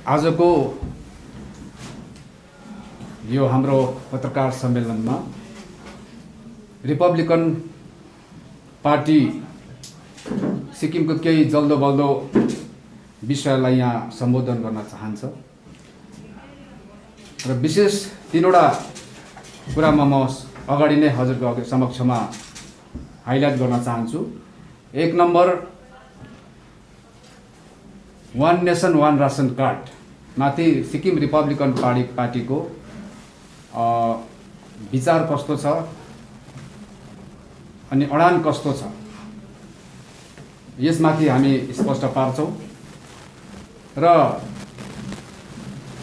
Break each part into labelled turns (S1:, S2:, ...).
S1: आजको यो हाम्रो पत्रकार सम्मेलनमा रिपब्लिकन पार्टी सिक्किमको केही जल्दो बल्दो विषयलाई यहाँ सम्बोधन गर्न चाहन्छ र विशेष तीनवटा कुरामा म अगाडि नै हजुरको समक्षमा हाइलाइट गर्न चाहन्छु। एक नम्बर, वान नेसन वान रासन कार्ड माथि सिक्किम रिपब्लिकन पार्टीको विचार कस्तो छ अनि अडान कस्तो छ यसमाथि हामी स्पष्ट पार्छौं र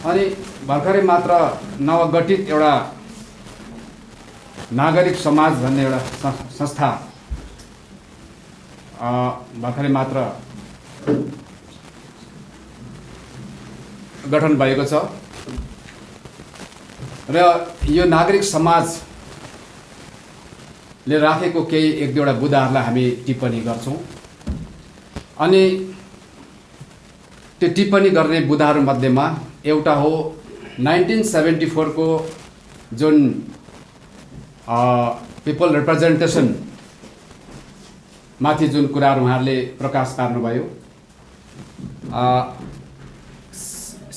S1: अनि भर्खरै मात्र नवगठित एउटा नागरिक समाज भन्ने एउटा संस्था भर्खरै मात्र गठन भएको छ र यो नागरिक समाजले राखेको केही एक दुईवटा बुदाहरूलाई हामी टिप्पणी गर्छौं अनि त्यो टिप्पणी गर्ने बुदाहरू मध्येमा एउटा हो 1974 को जुन पिपल रिप्रेजेन्टेसन माथि जुन कुराहरू उहाँहरूले प्रकाश पार्नुभयो,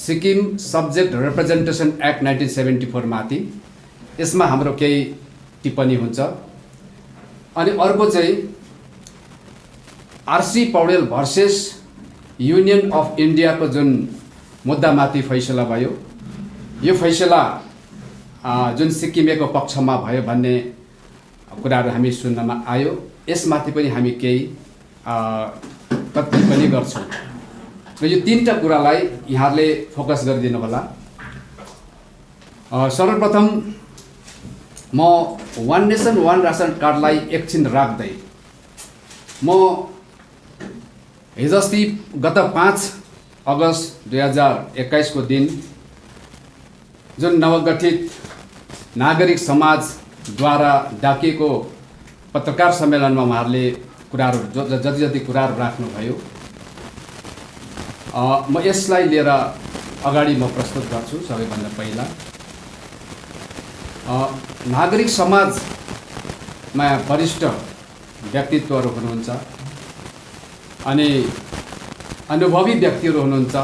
S1: सिक्किम सब्जेक्ट रिप्रेजेन्टेसन एक्ट 1974 माथि, यसमा हाम्रो केही टिप्पणी हुन्छ। अनि अर्को चाहिँ RC Paudel versus union of इन्डियाको जुन मुद्दामाथि फैसला भयो, यो फैसला जुन सिक्किमेको पक्षमा भयो भन्ने कुराहरू हामी सुन्नमा आयो। यसमाथि पनि हामी केही टिप्पणी गर्छौँ र यो तीनटा कुरालाई यहाँहरूले फोकस गरिदिनु होला। सर्वप्रथम म वान नेसन वान रासन कार्डलाई एकछिन राख्दै म हिजोअस्ति गत 5 अगस्त 2021 को दिन जुन नवगठित नागरिक समाजद्वारा डाकिएको पत्रकार सम्मेलनमा उहाँहरूले कुराहरू जति कुराहरू राख्नुभयो, म यसलाई लिएर अगाडि म प्रस्तुत गर्छु। सबैभन्दा पहिला नागरिक समाजमा वरिष्ठ व्यक्तित्वहरू हुनुहुन्छ अनि अनुभवी व्यक्तिहरू हुनुहुन्छ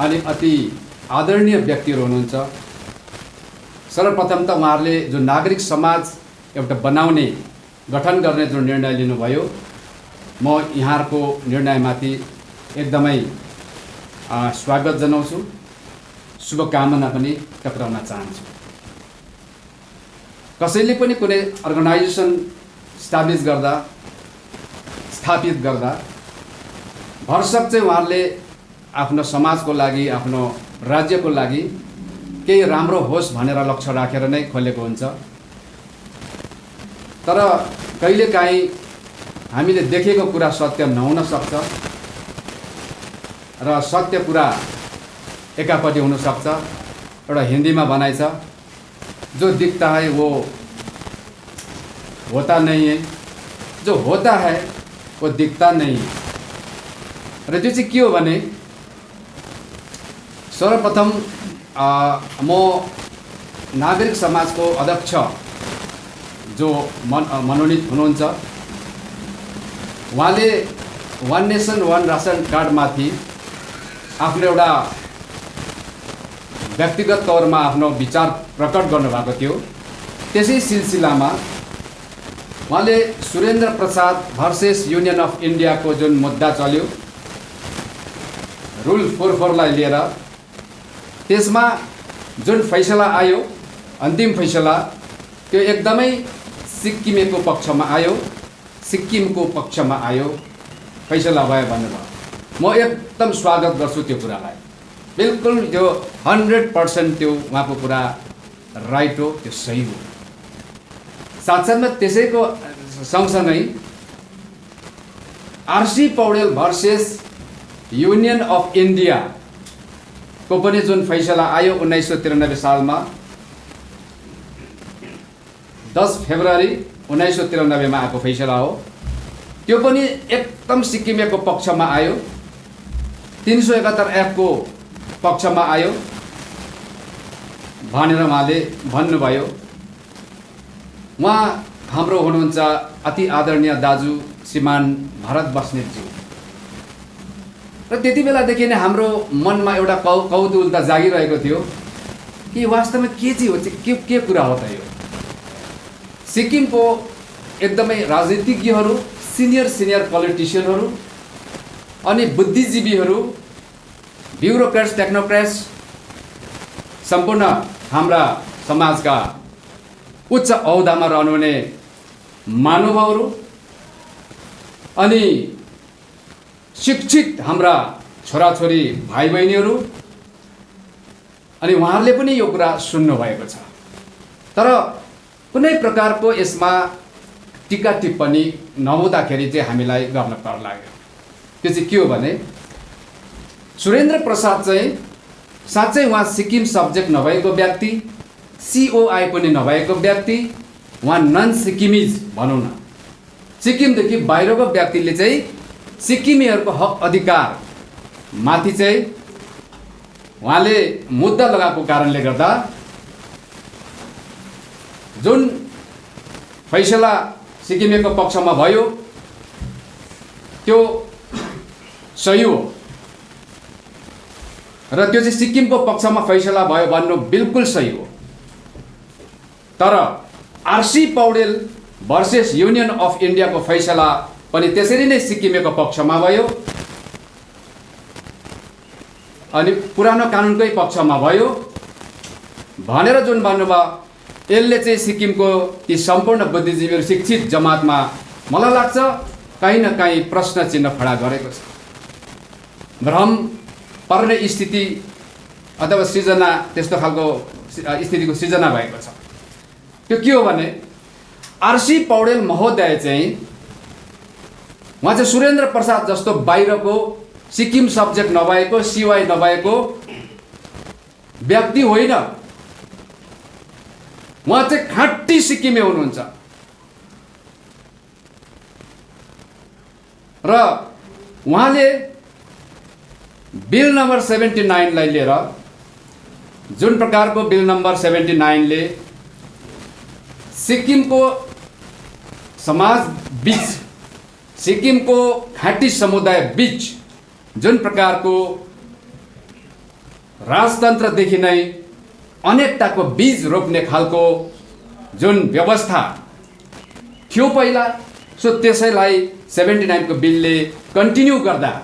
S1: अनि अति आदरणीय व्यक्तिहरू हुनुहुन्छ। सर्वप्रथम त उहाँहरूले जो नागरिक समाज एउटा बनाउने गठन गर्ने जो निर्णय लिनुभयो, म यहाँहरूको निर्णयमाथि एकदमै स्वागत जनाउँछु, शुभकामना पनि टक्राउन चाहन्छु। कसैले पनि कुनै अर्गनाइजेसन स्थापित गर्दा भरसक चाहिँ उहाँहरूले आफ्नो समाजको लागि, आफ्नो राज्यको लागि केही राम्रो होस् भनेर लक्ष्य राखेर नै खोलेको हुन्छ। तर कहिलेकाहीँ हामीले देखेको कुरा सत्य नहुन सक्छ र सत्य कुरा एकापट्टि हुन सक्छ। एउटा हिन्दीमा भनाइ छ, जो दिखता है वो होता नहीं है, जो होता है वो दिखता नहीं है। र त्यो चाहिँ के हो भने, सर्वप्रथम म नागरिक समाजको अध्यक्ष जो मनोनित हुनुहुन्छ, उहाँले वान नेसन वान रासन कार्डमाथि आफ्नो एउटा व्यक्तिगत तौरमा आफ्नो विचार प्रकट गर्नुभएको थियो। त्यसै सिलसिलामा उहाँले Surendra Prasad versus union of इन्डियाको जुन मुद्दा चल्यो, रुल 44 लिएर, त्यसमा जुन फैसला आयो, अन्तिम फैसला, त्यो एकदमै सिक्किमको पक्षमा आयो, फैसला भयो भन्नुभयो। म एकदम स्वागत गर्छु त्यो कुरालाई। बिल्कुल त्यो 100% त्यो उहाँको कुरा राइट हो, त्यो सही हो। साथसाथमा त्यसैको सँगसँगै RC Paudel versus union of India को पनि जुन फैसला आयो 1993 सालमा, 10 फेब्रुअरी 1993 मा आएको फैसला हो, त्यो पनि एकदम सिक्किमेको पक्षमा आयो 371 F को पक्षमा आयो भनेर उहाँले भन्नुभयो। उहाँ हाम्रो हुनुहुन्छ अति आदरणीय दाजु श्रीमान भरत बस्नेतज्यू र त्यति बेलादेखि नै हाम्रो मनमा एउटा कौतूहलता जागिरहेको थियो कि वास्तवमा के चाहिँ हो, के कुरा हो त यो। सिक्किमको एकदमै राजनीतिज्ञहरू, सिनियर पोलिटिसियनहरू अनि बुद्धिजीवीहरू, ब्युरोक्रेट्स, टेक्नोक्रेट्स, सम्पूर्ण हाम्रा समाजका उच्च औदामा रहनुहुने महानुभावहरू अनि शिक्षित हाम्रा छोराछोरी भाइ बहिनीहरू अनि उहाँहरूले पनि यो कुरा सुन्नुभएको छ। तर कुनै प्रकारको यसमा टीका टिप्पणी नहुँदाखेरि चाहिँ हामीलाई गर्न कर लाग्यो। त्यो चाहिँ के हो भने सुरेन्द्र प्रसाद चाहिँ साँच्चै उहाँ सिक्किम सब्जेक्ट नभएको व्यक्ति, COI पनि नभएको व्यक्ति, उहाँ नन सिक्किमिज भनौँ न, सिक्किमदेखि बाहिरको व्यक्तिले चाहिँ सिक्किमेहरूको हक अधिकार माथि चाहिँ उहाँले मुद्दा लगाएको कारणले गर्दा जुन फैसला सिक्किमेको पक्षमा भयो त्यो सही हो र त्यो चाहिँ सिक्किमको पक्षमा फैसला भयो भन्नु बिल्कुल सही हो। तर RC Paudel versus union of इन्डियाको फैसला पनि त्यसरी नै सिक्किमेको पक्षमा भयो अनि पुरानो कानुनकै पक्षमा भयो भनेर जुन भन्नुभयो, यसले चाहिँ सिक्किमको ती सम्पूर्ण बुद्धिजीवीहरू, शिक्षित जमातमा मलाई लाग्छ कहीँ न कहीँ प्रश्न चिन्ह खडा गरेको छ। भ्रम पर्ने स्थिति अथवा सृजना, त्यस्तो खालको स्थितिको सृजना भएको छ। त्यो के हो भने आरसी पौडेल महोदय चाहिँ उहाँ चाहिँ सुरेन्द्र प्रसाद जस्तो बाहिरको सिक्किम सब्जेक्ट नभएको, COI नभएको व्यक्ति होइन। उहाँ चाहिँ खाँटी सिक्किमे हुनुहुन्छ र उहाँले बिल नम्बर 79 लाई लिएर, जुन प्रकारको बिल नम्बर 79 ले सिक्किमको समाज बीच, सिक्किमको खाँटी समुदाय बीच जुन प्रकारको राजतन्त्रदेखि नै अनेकताको बीज रोप्ने खालको जुन व्यवस्था थियो पहिला, सो त्यसैलाई 79 को बिलले कन्टिन्यू गर्दा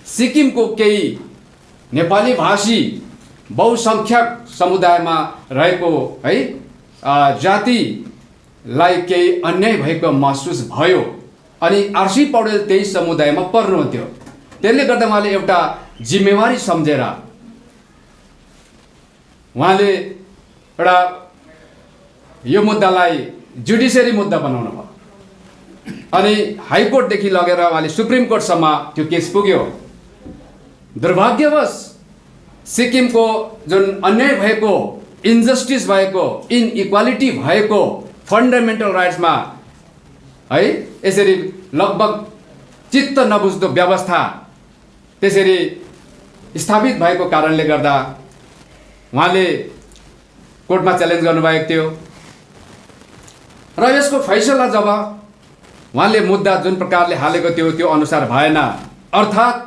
S1: सिक्किमको केही नेपाली भाषी बहुसंख्यक समुदायमा रहेको है जातिलाई केही अन्याय भएको महसुस भयो अनि आरसी पौडेल त्यही समुदायमा पर्नुहुन्थ्यो। त्यसले गर्दा उहाँले एउटा जिम्मेवारी सम्झेर उहाँले एउटा यो मुद्दालाई जुडिसियरी मुद्दा बनाउनु भयो अनि हाइकोर्टदेखि लगेर उहाँले सुप्रिम कोर्टसम्म त्यो केस पुग्यो। दुर्भाग्यवश सिक्किमको जुन अन्याय भएको, इन्जस्टिस भएको, इनइक्वालिटी भएको फन्डामेन्टल राइट्समा है यसरी लगभग चित्त नबुझ्दो व्यवस्था त्यसरी स्थापित भएको कारणले गर्दा उहाँले कोर्टमा च्यालेन्ज गर्नुभएको थियो र यसको फैसला जब उहाँले मुद्दा जुन प्रकारले हालेको थियो त्यो अनुसार भएन। अर्थात्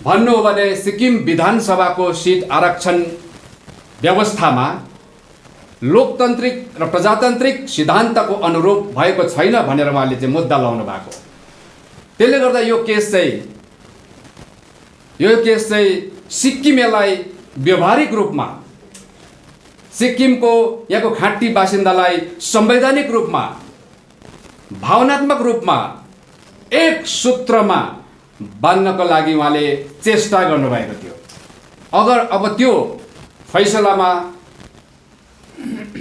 S1: भन्नु हो भने सिक्किम विधानसभाको सिट आरक्षण व्यवस्थामा लोकतान्त्रिक र प्रजातान्त्रिक सिद्धान्तको अनुरूप भएको छैन भनेर उहाँले चाहिँ मुद्दा लाउनु भएको। त्यसले गर्दा यो केस चाहिँ सिक्किमेलाई व्यवहारिक रूपमा, सिक्किमको यहाँको खाँटी बासिन्दालाई संवैधानिक रूपमा, भावनात्मक रूपमा एक सूत्रमा बान्नको लागि उहाँले चेष्टा गर्नुभएको थियो। अगर अब त्यो फैसलामा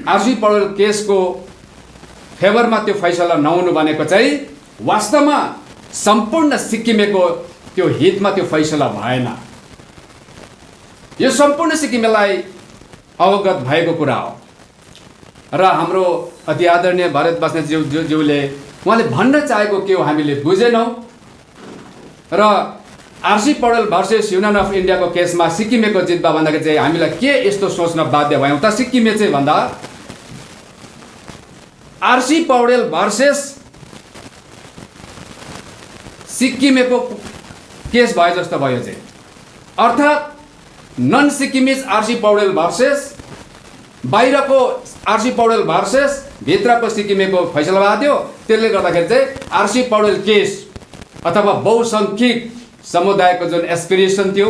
S1: आरसी पौडेल केसको फेभरमा त्यो फैसला नहुनु भनेको चाहिँ वास्तवमा सम्पूर्ण सिक्किमेको त्यो हितमा त्यो फैसला भएन। यो सम्पूर्ण सिक्किमेलाई अवगत भएको कुरा हो र हाम्रो अति आदरणीय भरत बस्नेतज्यूले उहाँले भन्न चाहेको के हो हामीले बुझेनौँ र RC Paudel versus union of इन्डियाको केसमा सिक्किमेको जित्दा भन्दाखेरि चाहिँ हामीलाई के यस्तो सोच्न बाध्य भयौँ त सिक्किमे चाहिँ भन्दा आरसी पौडेल भर्सेस सिक्किमेको केस भयो जस्तो भयो चाहिँ, अर्थात् non Sikkimese RC Paudel versus बाहिरको आरसी पौडेल भर्सेस भित्रको सिक्किमेको फैसला भएको थियो। त्यसले गर्दाखेरि चाहिँ आरसी पौडेल केस अथवा बहुसङ्ख्यक समुदायको जुन एस्पिरेसन थियो,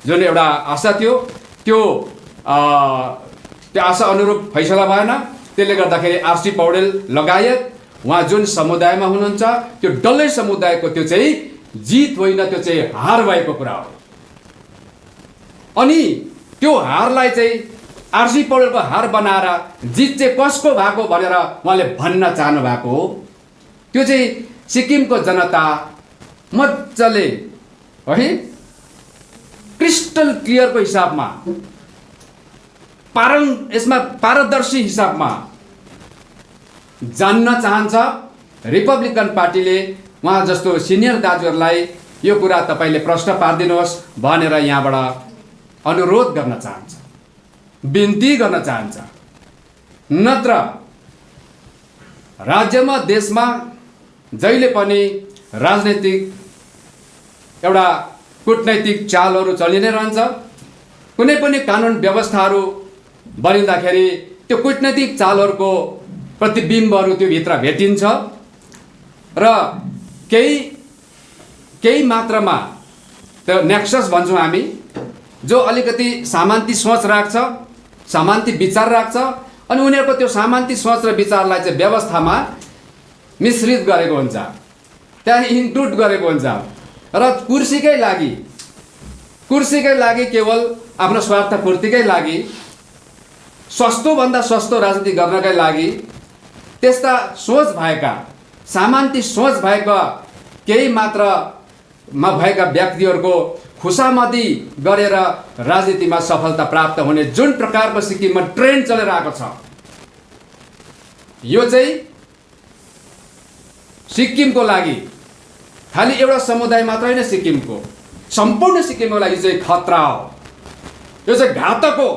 S1: जुन एउटा आशा थियो, त्यो आशा अनुरूप फैसला भएन। त्यसले गर्दाखेरि आरसी पौडेल लगायत उहाँ जुन समुदायमा हुनुहुन्छ त्यो डल्लै समुदायको त्यो चाहिँ जित होइन, त्यो चाहिँ हार भएको कुरा हो। अनि त्यो हारलाई चाहिँ आरसी पौडेलको हार बनाएर जित चाहिँ कसको भएको भनेर उहाँले भन्न चाहनु भएको हो। त्यो चाहिँ सिक्किमको जनता मजाले है क्रिस्टल क्लियरको हिसाबमा यसमा पारदर्शी हिसाबमा जान्न चाहन्छ। रिपब्लिकन पार्टीले उहाँ जस्तो सिनियर दाजुहरूलाई यो कुरा तपाईँले प्रश्न पारिदिनुहोस् भनेर यहाँबाट अनुरोध गर्न चाहन्छ, बिन्ती गर्न चाहन्छ। नत्र राज्यमा देशमा जहिले पनि राजनैतिक एउटा कूटनैतिक चालहरू चलि नै रहन्छ। कुनै पनि कानुन व्यवस्थाहरू बनिँदाखेरि त्यो कूटनैतिक चालहरूको प्रतिबिम्बहरू त्यो भित्र भेटिन्छ र केही मात्रामा त्यो नेक्सस भन्छौँ हामी, जो अलिकति सामान्ती सोच राख्छ, सामान्ती विचार राख्छ, अनि उनीहरूको त्यो सामान्ती सोच र विचारलाई चाहिँ व्यवस्थामा मिश्रित गरेको हुन्छ, त्यहाँ इन्क्लुड गरेको हुन्छ र कुर्सीकै लागि केवल आफ्नो स्वार्थपूर्तिकै लागि, सस्तोभन्दा सस्तो राजनीति गर्नकै लागि त्यस्ता सोच भएका, सामान्ती सोच भएका केही मात्रामा भएका व्यक्तिहरूको खुसामदी गरेर राजनीतिमा सफलता प्राप्त हुने जुन प्रकारको सिक्किममा ट्रेन्ड चलेर आएको छ, यो चाहिँ सिक्किमको लागि खालि एउटा समुदाय मात्र होइन, सिक्किमको सम्पूर्ण सिक्किमको लागि चाहिँ खतरा हो। यो चाहिँ घातक हो।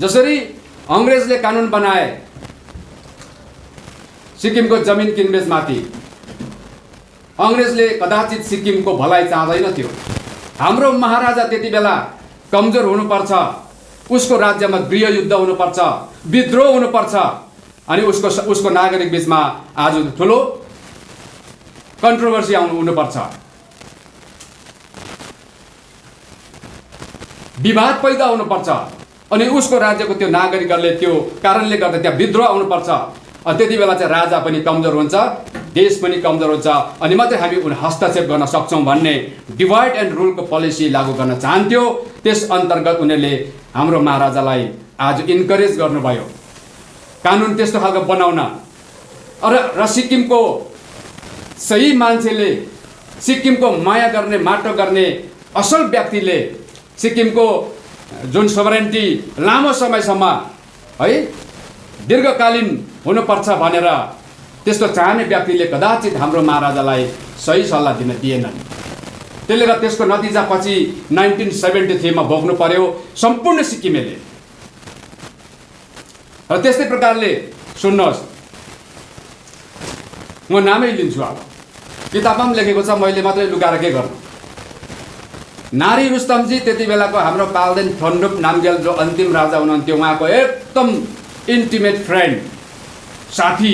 S1: जसरी अङ्ग्रेजले कानुन बनाए सिक्किमको जमिन किनबेचमाथि, अङ्ग्रेजले कदाचित सिक्किमको भलाइ चाहँदैन थियो। हाम्रो महाराजा त्यति बेला कमजोर हुनुपर्छ, उसको राज्यमा गृहयुद्ध हुनुपर्छ, विद्रोह हुनुपर्छ, अनि उसको नागरिक बीचमा आज ठुलो कन्ट्रोभर्सी हुनुपर्छ, विवाद पैदा हुनुपर्छ, अनि उसको राज्यको त्यो नागरिकहरूले त्यो कारणले गर्दा त्यहाँ विद्रोह आउनुपर्छ। अनि त्यति बेला चाहिँ राजा पनि कमजोर हुन्छ, देश पनि कमजोर हुन्छ, अनि मात्रै हामी हस्तक्षेप गर्न सक्छौँ भन्ने डिभाइड एन्ड रुलको पोलिसी लागू गर्न चाहन्थ्यो। त्यस अन्तर्गत उनीहरूले हाम्रो महाराजालाई आज इन्करेज गर्नुभयो कानुन त्यस्तो खालको बनाउन। र सिक्किमको सही मान्छेले, सिक्किमको माया गर्ने, माटो गर्ने असल व्यक्तिले सिक्किमको जुन सोभरेन्टी लामो समयसम्म है दीर्घकालीन हुनुपर्छ भनेर त्यस्तो चाहने व्यक्तिले कदाचित हाम्रो महाराजालाई सही सल्लाह दिन दिएनन्। त्यसले गर्दा त्यसको नतिजा पछि 1973 मा भोग्नु पर्यो सम्पूर्ण सिक्किमेले। र त्यस्तै प्रकारले सुन्नुहोस्, म नामै लिन्छु, अब किताबमा पनि लेखेको छ, मैले मात्रै लुकाएर के गर्नु। नारी रुस्तमजी त्यति बेलाको हाम्रो पाल्देन थन्डुप नामग्याल जो अन्तिम राजा हुनुहुन्थ्यो, उहाँको एकदम इन्टिमेट फ्रेन्ड, साथी।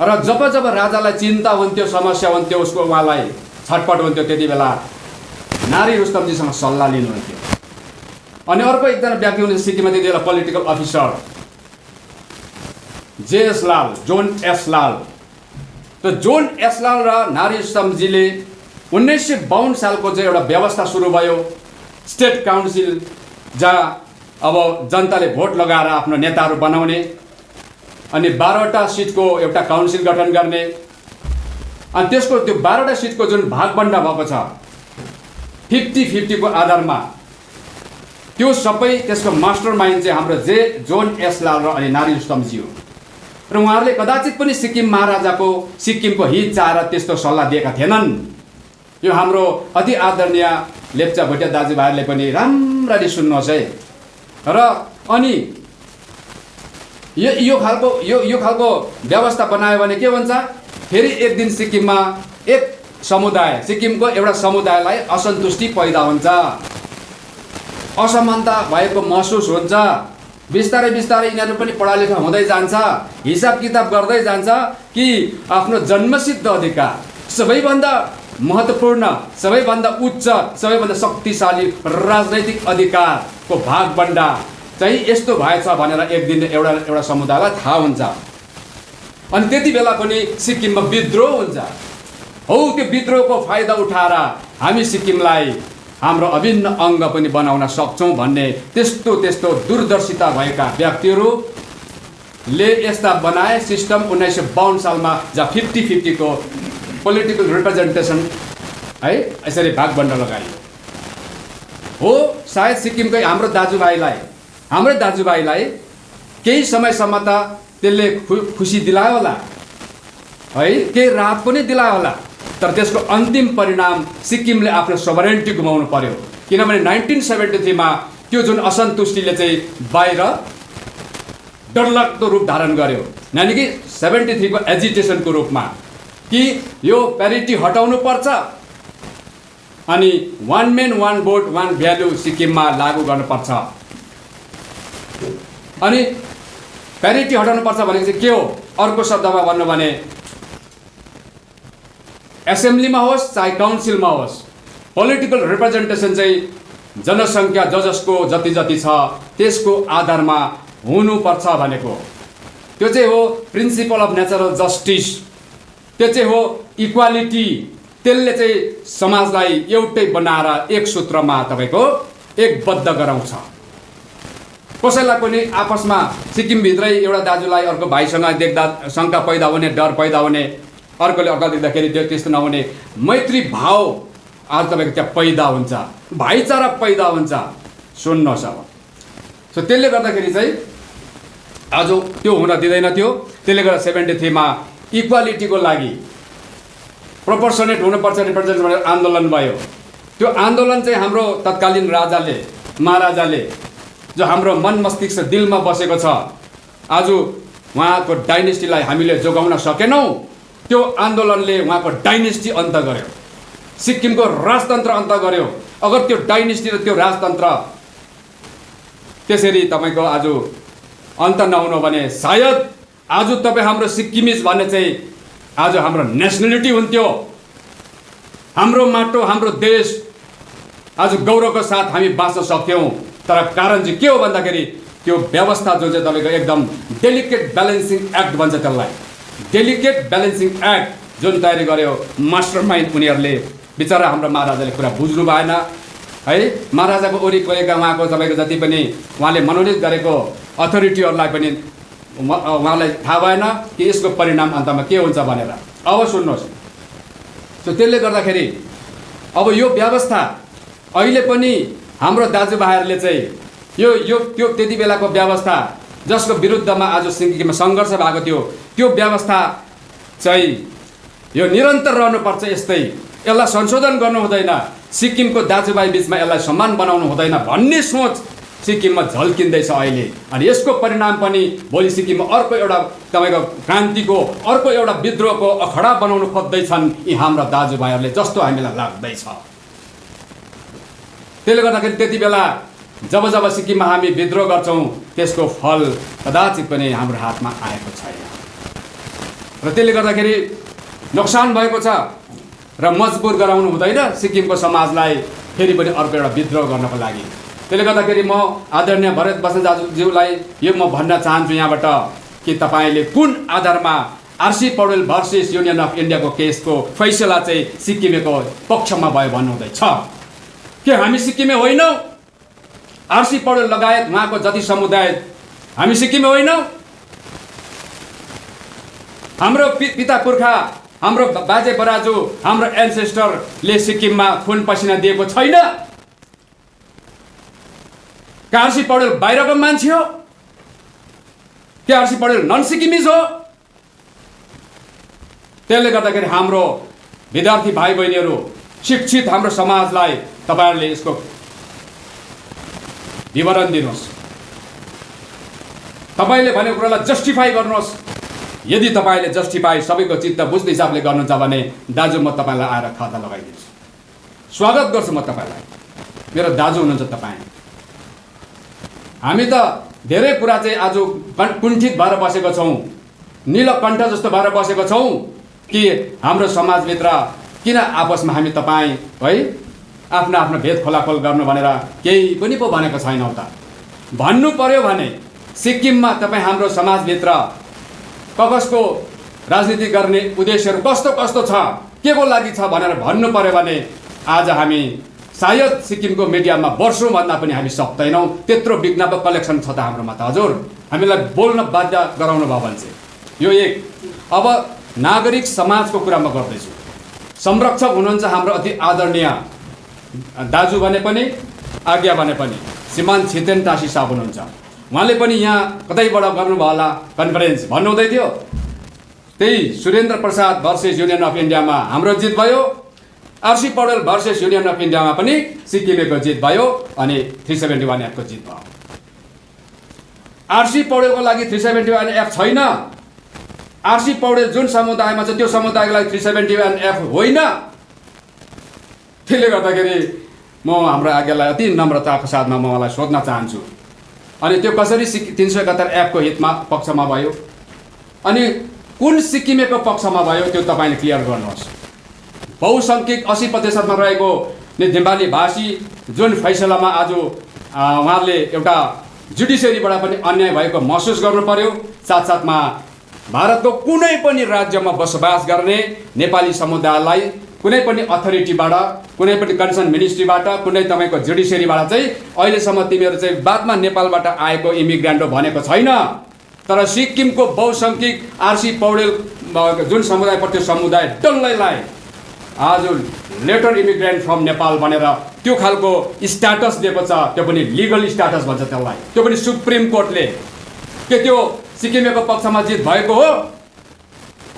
S1: र जब जब राजालाई चिन्ता हुन्थ्यो, समस्या हुन्थ्यो, उसको उहाँलाई छटपट हुन्थ्यो, त्यति बेला नारी रुस्तमजीसँग सल्लाह लिनुहुन्थ्यो। अनि अर्को एकजना व्यक्ति हुनुहुन्छ सिक्किममा त्यति बेला पोलिटिकल अफिसर JS लाल, जोन S लाल। त जोन S लाल र नारी रुस्तमजीले 1952 सालको चाहिँ एउटा व्यवस्था सुरु भयो, स्टेट काउन्सिल, जहाँ अब जनताले भोट लगाएर आफ्नो नेताहरू बनाउने, अनि 12वटा सिटको एउटा काउन्सिल गठन गर्ने। अनि त्यसको त्यो 12वटा सिटको जुन भागबण्डा भएको छ 50-50 को आधारमा, त्यो सबै त्यसको मास्टर माइन्ड चाहिँ हाम्रो जोन S लाल र अनि नारी रुस्तमजी हो। र उहाँहरूले कदाचित पनि सिक्किम महाराजाको सिक्किमको हित चाहेर त्यस्तो सल्लाह दिएका थिएनन्। यो हाम्रो अति आदरणीय लेप्चा भोटिया दाजुभाइहरूले पनि राम्ररी सुन्नुहोस् है। र अनि यो खालको व्यवस्था बनायो भने के हुन्छ, फेरि एक दिन सिक्किममा एक समुदाय, सिक्किमको एउटा समुदायलाई असन्तुष्टि पैदा हुन्छ, असमानता भएको महसुस हुन्छ। बिस्तारै बिस्तारै यिनीहरू पनि पढालेखा हुँदै जान्छ, हिसाब किताब गर्दै जान्छ कि आफ्नो जन्मसिद्ध अधिकार, सबैभन्दा महत्त्वपूर्ण, सबैभन्दा उच्च, सबैभन्दा शक्तिशाली राजनैतिक अधिकारको भागबन्डा चाहिँ यस्तो भएछ भनेर एक दिन एउटा समुदायलाई थाहा हुन्छ। अनि त्यति बेला पनि सिक्किममा विद्रोह हुन्छ। हौ त्यो विद्रोहको फाइदा उठाएर हामी सिक्किमलाई हाम्रो अभिन्न अङ्ग पनि बनाउन सक्छौँ भन्ने त्यस्तो दूरदर्शिता भएका व्यक्तिहरूले यस्ता बनाए सिस्टम। 1952 सालमा जहाँ 50-50 को पोलिटिकल रिप्रेजेन्टेसन है यसरी भागबन्डा लगाइयो हो। सायद सिक्किमकै हाम्रो दाजुभाइलाई केही समयसम्म त त्यसले खुसी दिलायो होला है, केही राहत पनि दिलायो होला, तर त्यसको अन्तिम परिणाम सिक्किमले आफ्नो सोभरेन्टी गुमाउनु पर्यो। किनभने 1973 मा त्यो जुन असन्तुष्टिले चाहिँ बाहिर डरलाग्दो रूप धारण गर्यो, यानि कि 73 को एजिटेसनको रूपमा कि यो प्यारिटी हटाउनु पर्छ अनि 1 man 1 vote 1 भ्यालु सिक्किममा लागू गर्नुपर्छ। अनि प्यारिटी हटाउनु पर्छ भनेको चाहिँ के हो? अर्को शब्दमा भन्नु भने एसेम्ब्लीमा होस् चाहे काउन्सिलमा होस्, पोलिटिकल रिप्रेजेन्टेसन चाहिँ जनसङ्ख्या जसको जति छ त्यसको आधारमा हुनुपर्छ भनेको। त्यो चाहिँ हो प्रिन्सिपल अफ नेचरल जस्टिस, त्यो चाहिँ हो इक्वालिटी। त्यसले चाहिँ समाजलाई एउटै बनाएर एक सूत्रमा तपाईँको एकबद्ध गराउँछ। कसैलाई पनि आपसमा सिक्किमभित्रै एउटा दाजुलाई अर्को भाइसँग देख्दा शङ्का पैदा हुने, डर पैदा हुने, अर्कोले अर्को देख्दाखेरि त्यो त्यस्तो नहुने, मैत्री भाव आज तपाईँको त्यहाँ पैदा हुन्छ, भाइचारा पैदा हुन्छ। सुन्नुहोस् अब, सो त्यसले गर्दाखेरि चाहिँ आज त्यो हुन दिँदैन थियो। त्यसले गर्दा 73 मा इक्वालिटीको लागि प्रोपोर्सनेट हुनुपर्छ रिप्रेजेन्ट भनेर आन्दोलन भयो। त्यो आन्दोलन चाहिँ हाम्रो तत्कालीन महाराजाले जो हाम्रो मन मस्तिष्क दिलमा बसेको छ, आज उहाँको डाइनेस्टीलाई हामीले जोगाउन सकेनौँ। त्यो आन्दोलनले उहाँको डाइनेस्टी अन्त गर्यो, सिक्किमको राजतन्त्र अन्त गर्यो। अगर त्यो डाइनेस्टी र त्यो राजतन्त्र त्यसरी तपाईँको आज अन्त नहुनु भने सायद आज तपाईँ हाम्रो सिक्किमिज भन्ने चाहिँ आज हाम्रो नेसनलिटी हुन्थ्यो। हाम्रो माटो, हाम्रो देश आज गौरवको साथ हामी बाँच्न सक्थ्यौँ। तर कारण चाहिँ के हो भन्दाखेरि त्यो व्यवस्था जो चाहिँ तपाईँको एकदम डेलिकेट ब्यालेन्सिङ एक्ट भन्छ, त्यसलाई डेलिकेट ब्यालेन्सिङ एक्ट जुन तयारी गर्यो मास्टरमाइन्ड उनीहरूले, बिचरा हाम्रो महाराजाले कुरा बुझ्नु भएन है। महाराजाको वरि गएका उहाँको तपाईँको जति पनि उहाँले मनोनित गरेको अथोरिटीहरूलाई पनि उहाँलाई थाहा भएन कि यसको परिणाम अन्तमा के हुन्छ भनेर। अब सुन्नुहोस्, सो त्यसले गर्दाखेरि अब यो व्यवस्था अहिले पनि हाम्रो दाजुभाइहरूले चाहिँ त्यो त्यति बेलाको व्यवस्था जसको विरुद्धमा आज सिक्किममा सङ्घर्ष भएको थियो, त्यो व्यवस्था चाहिँ यो निरन्तर रहनुपर्छ। यस्तै यसलाई संशोधन गर्नु हुँदैन, सिक्किमको दाजुभाइ बिचमा यसलाई सम्मान बनाउनु हुँदैन भन्ने सोच सिक्किममा झल्किँदैछ अहिले। अनि यसको परिणाम पनि भोलि सिक्किममा अर्को एउटा तपाईँको क्रान्तिको, अर्को एउटा विद्रोहको अखडा बनाउनु खोज्दैछन् यी हाम्रा दाजुभाइहरूले, जस्तो हामीलाई लाग्दैछ। त्यसले गर्दाखेरि त्यति बेला जब सिक्किममा हामी विद्रोह गर्छौँ त्यसको फल कदाचित पनि हाम्रो हातमा आएको छैन र त्यसले गर्दाखेरि नोक्सान भएको छ र मजबुर गराउनु हुँदैन सिक्किमको समाजलाई फेरि पनि अर्को एउटा विद्रोह गर्नको लागि। त्यसले गर्दाखेरि म आदरणीय भरत बस्नेत दाजुज्यूलाई यो म भन्न चाहन्छु यहाँबाट कि तपाईँले कुन आधारमा RC Paudel versus union of इन्डियाको केसको फैसला चाहिँ सिक्किमेको पक्षमा भयो भन्नुहुँदैछ? के हामी सिक्किमे होइनौँ? आरसी पौडेल लगायत उहाँको जति समुदाय हामी सिक्किमे होइनौँ? हाम्रो पिता पुर्खा, हाम्रो बाजे बराजु, हाम्रो एन्सेस्टरले सिक्किममा खुन पसिना दिएको छैन? आरसी पौडेल बाहिरको मान्छे हो? के आरसी पौडेल नन सिक्किमिज हो? त्यसले गर्दाखेरि हाम्रो विद्यार्थी भाइ बहिनीहरू, शिक्षित हाम्रो समाजलाई तपाईहरुले यसको विवरण दिनुहोस्। तपाईले भनेको कुरालाई जस्टिफाई गर्नुहोस्। यदि तपाईले जस्टिफाई सबैको चित्त बुझ्ने हिसाबले गर्नुहुन्छ भने दाजु म तपाईलाई आएर खाता लगाइदिन्छु। स्वागत गर्छु म तपाईलाई, मेरो दाजु हुनुहुन्छ तपाईँ। हामी त धेरै कुरा चाहिँ आज कुण्ठित भएर बसेको छौँ, नीलकण्ठ जस्तो भएर बसेको छौँ कि हाम्रो समाजभित्र किन आपसमा हामी तपाईँ है आफ्नो आफ्नो भेद खोलाखोल गर्नु भनेर केही पनि पो भनेको छैनौँ त। भन्नु पर्यो भने सिक्किममा तपाईँ हाम्रो समाजभित्र कसको राजनीति गर्ने उद्देश्यहरू कस्तो कस्तो छ, के को लागि छ भनेर भन्नु पर्यो भने आज हामी सायद सिक्किमको मिडियामा वर्षौँ भन्दा पनि हामी सक्दैनौँ। त्यत्रो विज्ञापन कलेक्सन छ त हाम्रोमा त हजुर, हामीलाई बोल्न बाध्य गराउनु भयो भने चाहिँ यो एक। अब नागरिक समाजको कुरा म गर्दैछु। संरक्षक हुनुहुन्छ हाम्रो अति आदरणीय दाजु भने पनि आज्ञा भने पनि श्रीमान छितेन टासी साहब हुनुहुन्छ। उहाँले पनि यहाँ कतैबाट गर्नुभयो होला कन्फरेन्स भन्नुहुँदै थियो। त्यही Surendra Prasad versus union of इन्डियामा हाम्रो जित भयो, RC Paudel versus union of इन्डियामा पनि सिक्किमेको जित भयो अनि 371 F को जित भयो। आरसी पौडेलको लागि 371 F छैन। आरसी पौडेल जुन समुदायमा छ त्यो समुदायको लागि 371 F होइन। त्यसले गर्दाखेरि म हाम्रो आज्ञालाई अति नम्रताको साथमा म उहाँलाई सोध्न चाहन्छु, अनि त्यो कसरी 371 F को हितमा पक्षमा भयो अनि कुन सिक्किमेको पक्षमा भयो त्यो तपाईँले क्लियर गर्नुहोस्। बहुसङ्ख्यक 80% मा रहेको नेपाली भाषी जुन फैसलामा आज उहाँहरूले एउटा जुडिसियरीबाट पनि अन्याय भएको महसुस गर्नु पर्यो। साथसाथमा भारतको कुनै पनि राज्यमा बसोबास गर्ने नेपाली समुदायलाई कुनै पनि अथोरिटीबाट, कुनै पनि कन्सर्न मिनिस्ट्रीबाट, कुनै तपाईँको जुडिसियरीबाट चाहिँ अहिलेसम्म तिमीहरू चाहिँ बादमा नेपालबाट आएको इमिग्रेन्ट हो भनेको छैन। तर सिक्किमको बहुसङ्ख्यक आरसी पौडेल जुन समुदाय पर्यो त्यो समुदाय डल्लैलाई आज लेटर इमिग्रेन्ट फ्रम नेपाल भनेर त्यो खालको स्ट्याटस दिएको छ। त्यो पनि लिगल स्ट्याटस भन्छ त्यसलाई। त्यो पनि सुप्रिम कोर्टले के त्यो सिक्किमेको पक्षमा जित भएको हो?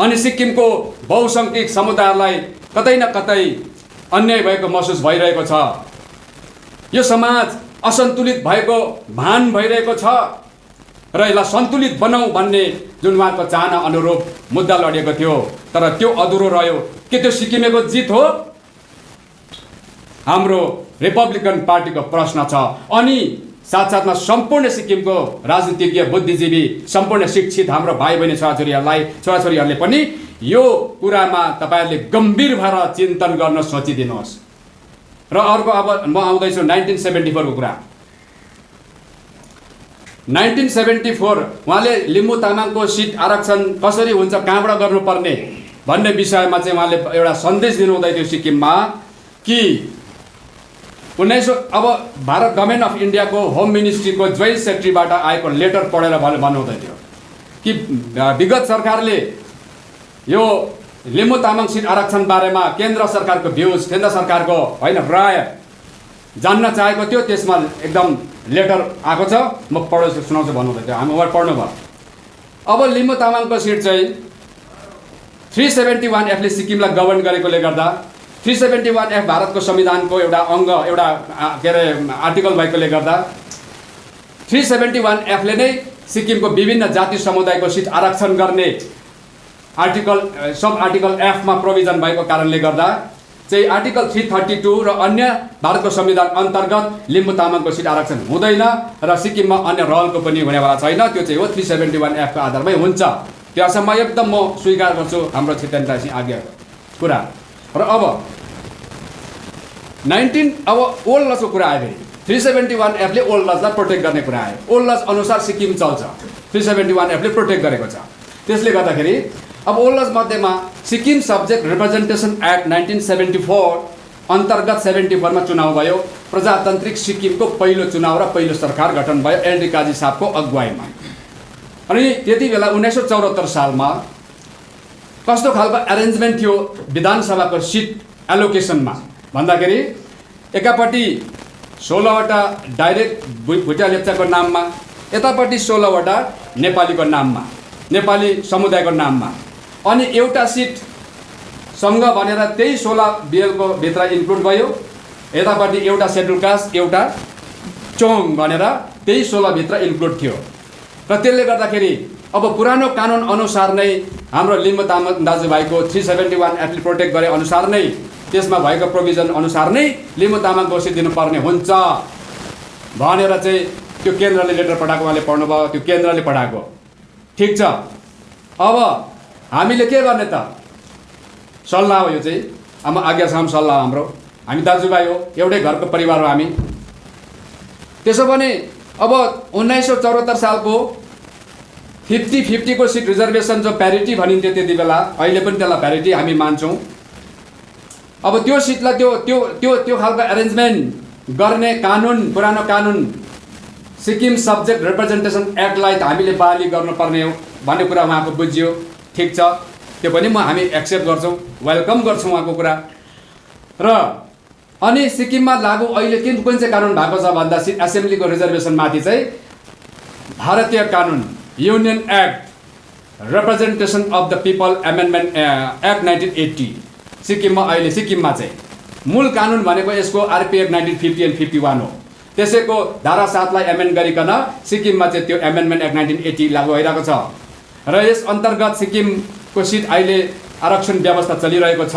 S1: अनि सिक्किमको बहुसङ्ख्यक समुदायलाई कतै न कतै अन्याय भएको महसुस भइरहेको छ। यो समाज असन्तुलित भएको भान भइरहेको छ र यसलाई सन्तुलित बनाऊ भन्ने जुन उहाँको चाहना अनुरूप मुद्दा लडिएको थियो तर त्यो अधुरो रह्यो। के त्यो सिक्किमेको जित हो? हाम्रो रिपब्लिकन पार्टीको प्रश्न छ। अनि साथसाथमा सम्पूर्ण सिक्किमको राजनीतिज्ञ, बुद्धिजीवी, सम्पूर्ण शिक्षित हाम्रो भाइ बहिनी छोराछोरीहरूले पनि यो कुरामा तपाईहरुले गम्भीर भएर चिन्तन गर्न सोचिदिनुहोस्। र अर्को अब म आउँदैछु 1974 को कुरा। 1974 उहाँले लिम्बू तामाङको सिट आरक्षण कसरी हुन्छ, कहाँबाट गर्नुपर्ने भन्ने विषयमा चाहिँ उहाँले एउटा सन्देश दिनुहुँदै थियो सिक्किममा कि अब भारत गभर्मेन्ट अफ इन्डियाको होम मिनिस्ट्रीको जोइन्ट सेक्रेटरीबाट आएको लेटर पढेर भन्नुहुँदै थियो कि विगत सरकारले यो लिम्बू तामाङ सिट आरक्षण बारेमा केन्द्र सरकारको भ्युज, केन्द्र सरकारको होइन राय जान्न चाहेको थियो। त्यसमा एकदम लेटर आएको छ, म पढ्छु सुनाउँछु भन्नुहुँदै थियो। हामी उहाँ पढ्नु भयो। अब लिम्बू तामाङको सिट चाहिँ 371 F ले सिक्किमलाई गभर्न गरेकोले गर्दा 371 F भारतको संविधानको एउटा अङ्ग, एउटा के अरे आर्टिकल भएकोले गर्दा 371 F ले नै सिक्किमको विभिन्न जाति समुदायको सिट आरक्षण गर्ने सब आर्टिकल F मा प्रोभिजन भएको कारणले गर्दा चाहिँ आर्टिकल 332 र अन्य भारतको संविधान अन्तर्गत लिम्बू तामाङको सिट आरक्षण हुँदैन र सिक्किममा अन्य रहलको पनि हुनेवाला छैन। त्यो चाहिँ हो 371 F को आधारमै हुन्छ। त्यसमा एकदम म स्वीकार गर्छु हाम्रो छितेन टासी आज्ञा कुरा। र अब अब ओल्ड लजको कुरा आयो। फेरि 371 F ले ओल्ड लजलाई प्रोटेक्ट गर्ने कुरा आयो। ओल्ड लज अनुसार सिक्किम चल्छ, 371 F ले प्रोटेक्ट गरेको छ। त्यसले गर्दाखेरि अब ओल्ड लज मध्येमा सिक्किम सब्जेक्ट रिप्रेजेन्टेसन एक्ट 1974 अन्तर्गत 74 मा चुनाव भयो। प्रजातान्त्रिक सिक्किमको पहिलो चुनाव र पहिलो सरकार गठन भयो एलडी काजी साहबको अगुवाईमा। अनि त्यति बेला 1974 सालमा कस्तो खालको एरेन्जमेन्ट थियो विधानसभाको सिट एलोकेसनमा भन्दाखेरि एकापट्टि 16 वटा डाइरेक्ट भुटिया लेप्चाको नाममा यतापट्टि 16वटा नेपालीको नाममा, नेपाली समुदायको नाममा, अनि एउटा सिट सङ्घ भनेर त्यही 16 बिएलको भित्र इन्क्लुड भयो। यतापट्टि एउटा सेड्युल कास्ट, एउटा चोङ भनेर त्यही 16 भित्र इन्क्लुड थियो। र त्यसले गर्दाखेरि अब पुरानो कानुन अनुसार नै हाम्रो लिम्बू तामाङ दाजुभाइको 371 एक्टले प्रोटेक्ट गरे अनुसार नै, त्यसमा भएको प्रोभिजन अनुसार नै लिम्बू तामाङको सिट दिनुपर्ने हुन्छ भनेर चाहिँ त्यो केन्द्रले लेटर पठाएको, उहाँले पढ्नुभयो, त्यो केन्द्रले पठाएको। ठिक छ, अब हामीले के गर्ने त? सल्लाह हो यो चाहिँ, अब आज्ञासम्म सल्लाह हाम्रो, हामी दाजुभाइ हो, एउटै घरको परिवार हो हामी। त्यसो भने अब 1974 सालको 50-50 को सिट रिजर्भेसन जो प्यारिटी भनिन्थ्यो त्यति बेला, अहिले पनि त्यसलाई प्यारिटी हामी मान्छौँ। अब त्यो सिटलाई त्यो त्यो त्यो त्यो खालको एरेन्जमेन्ट गर्ने कानुन, पुरानो कानुन सिक्किम सब्जेक्ट रिप्रेजेन्टेसन एक्टलाई हामीले बहाली गर्नुपर्ने हो भन्ने कुरा उहाँको बुझ्यो। ठिक छ, त्यो पनि हामी एक्सेप्ट गर्छौँ, वेलकम गर्छौँ उहाँको कुरा। र अनि सिक्किममा लागू अहिले कुन चाहिँ कानुन भएको छ भन्दा एसेम्ब्लीको रिजर्भेसनमाथि चाहिँ भारतीय कानुन union act representation of the people amendment act 1980 सिक्किममा अहिले सिक्किममा चाहिँ मूल कानुन भनेको यसको आरपी एक्ट 1950 एन्ड 51 हो। त्यसैको धारा 7 लाई एमेन्ड गरिकन सिक्किममा चाहिँ त्यो एमेन्डमेन्ट एक्ट 1980 लागू भइरहेको छ। र यस अन्तर्गत सिक्किमको सिट अहिले आरक्षण व्यवस्था चलिरहेको छ।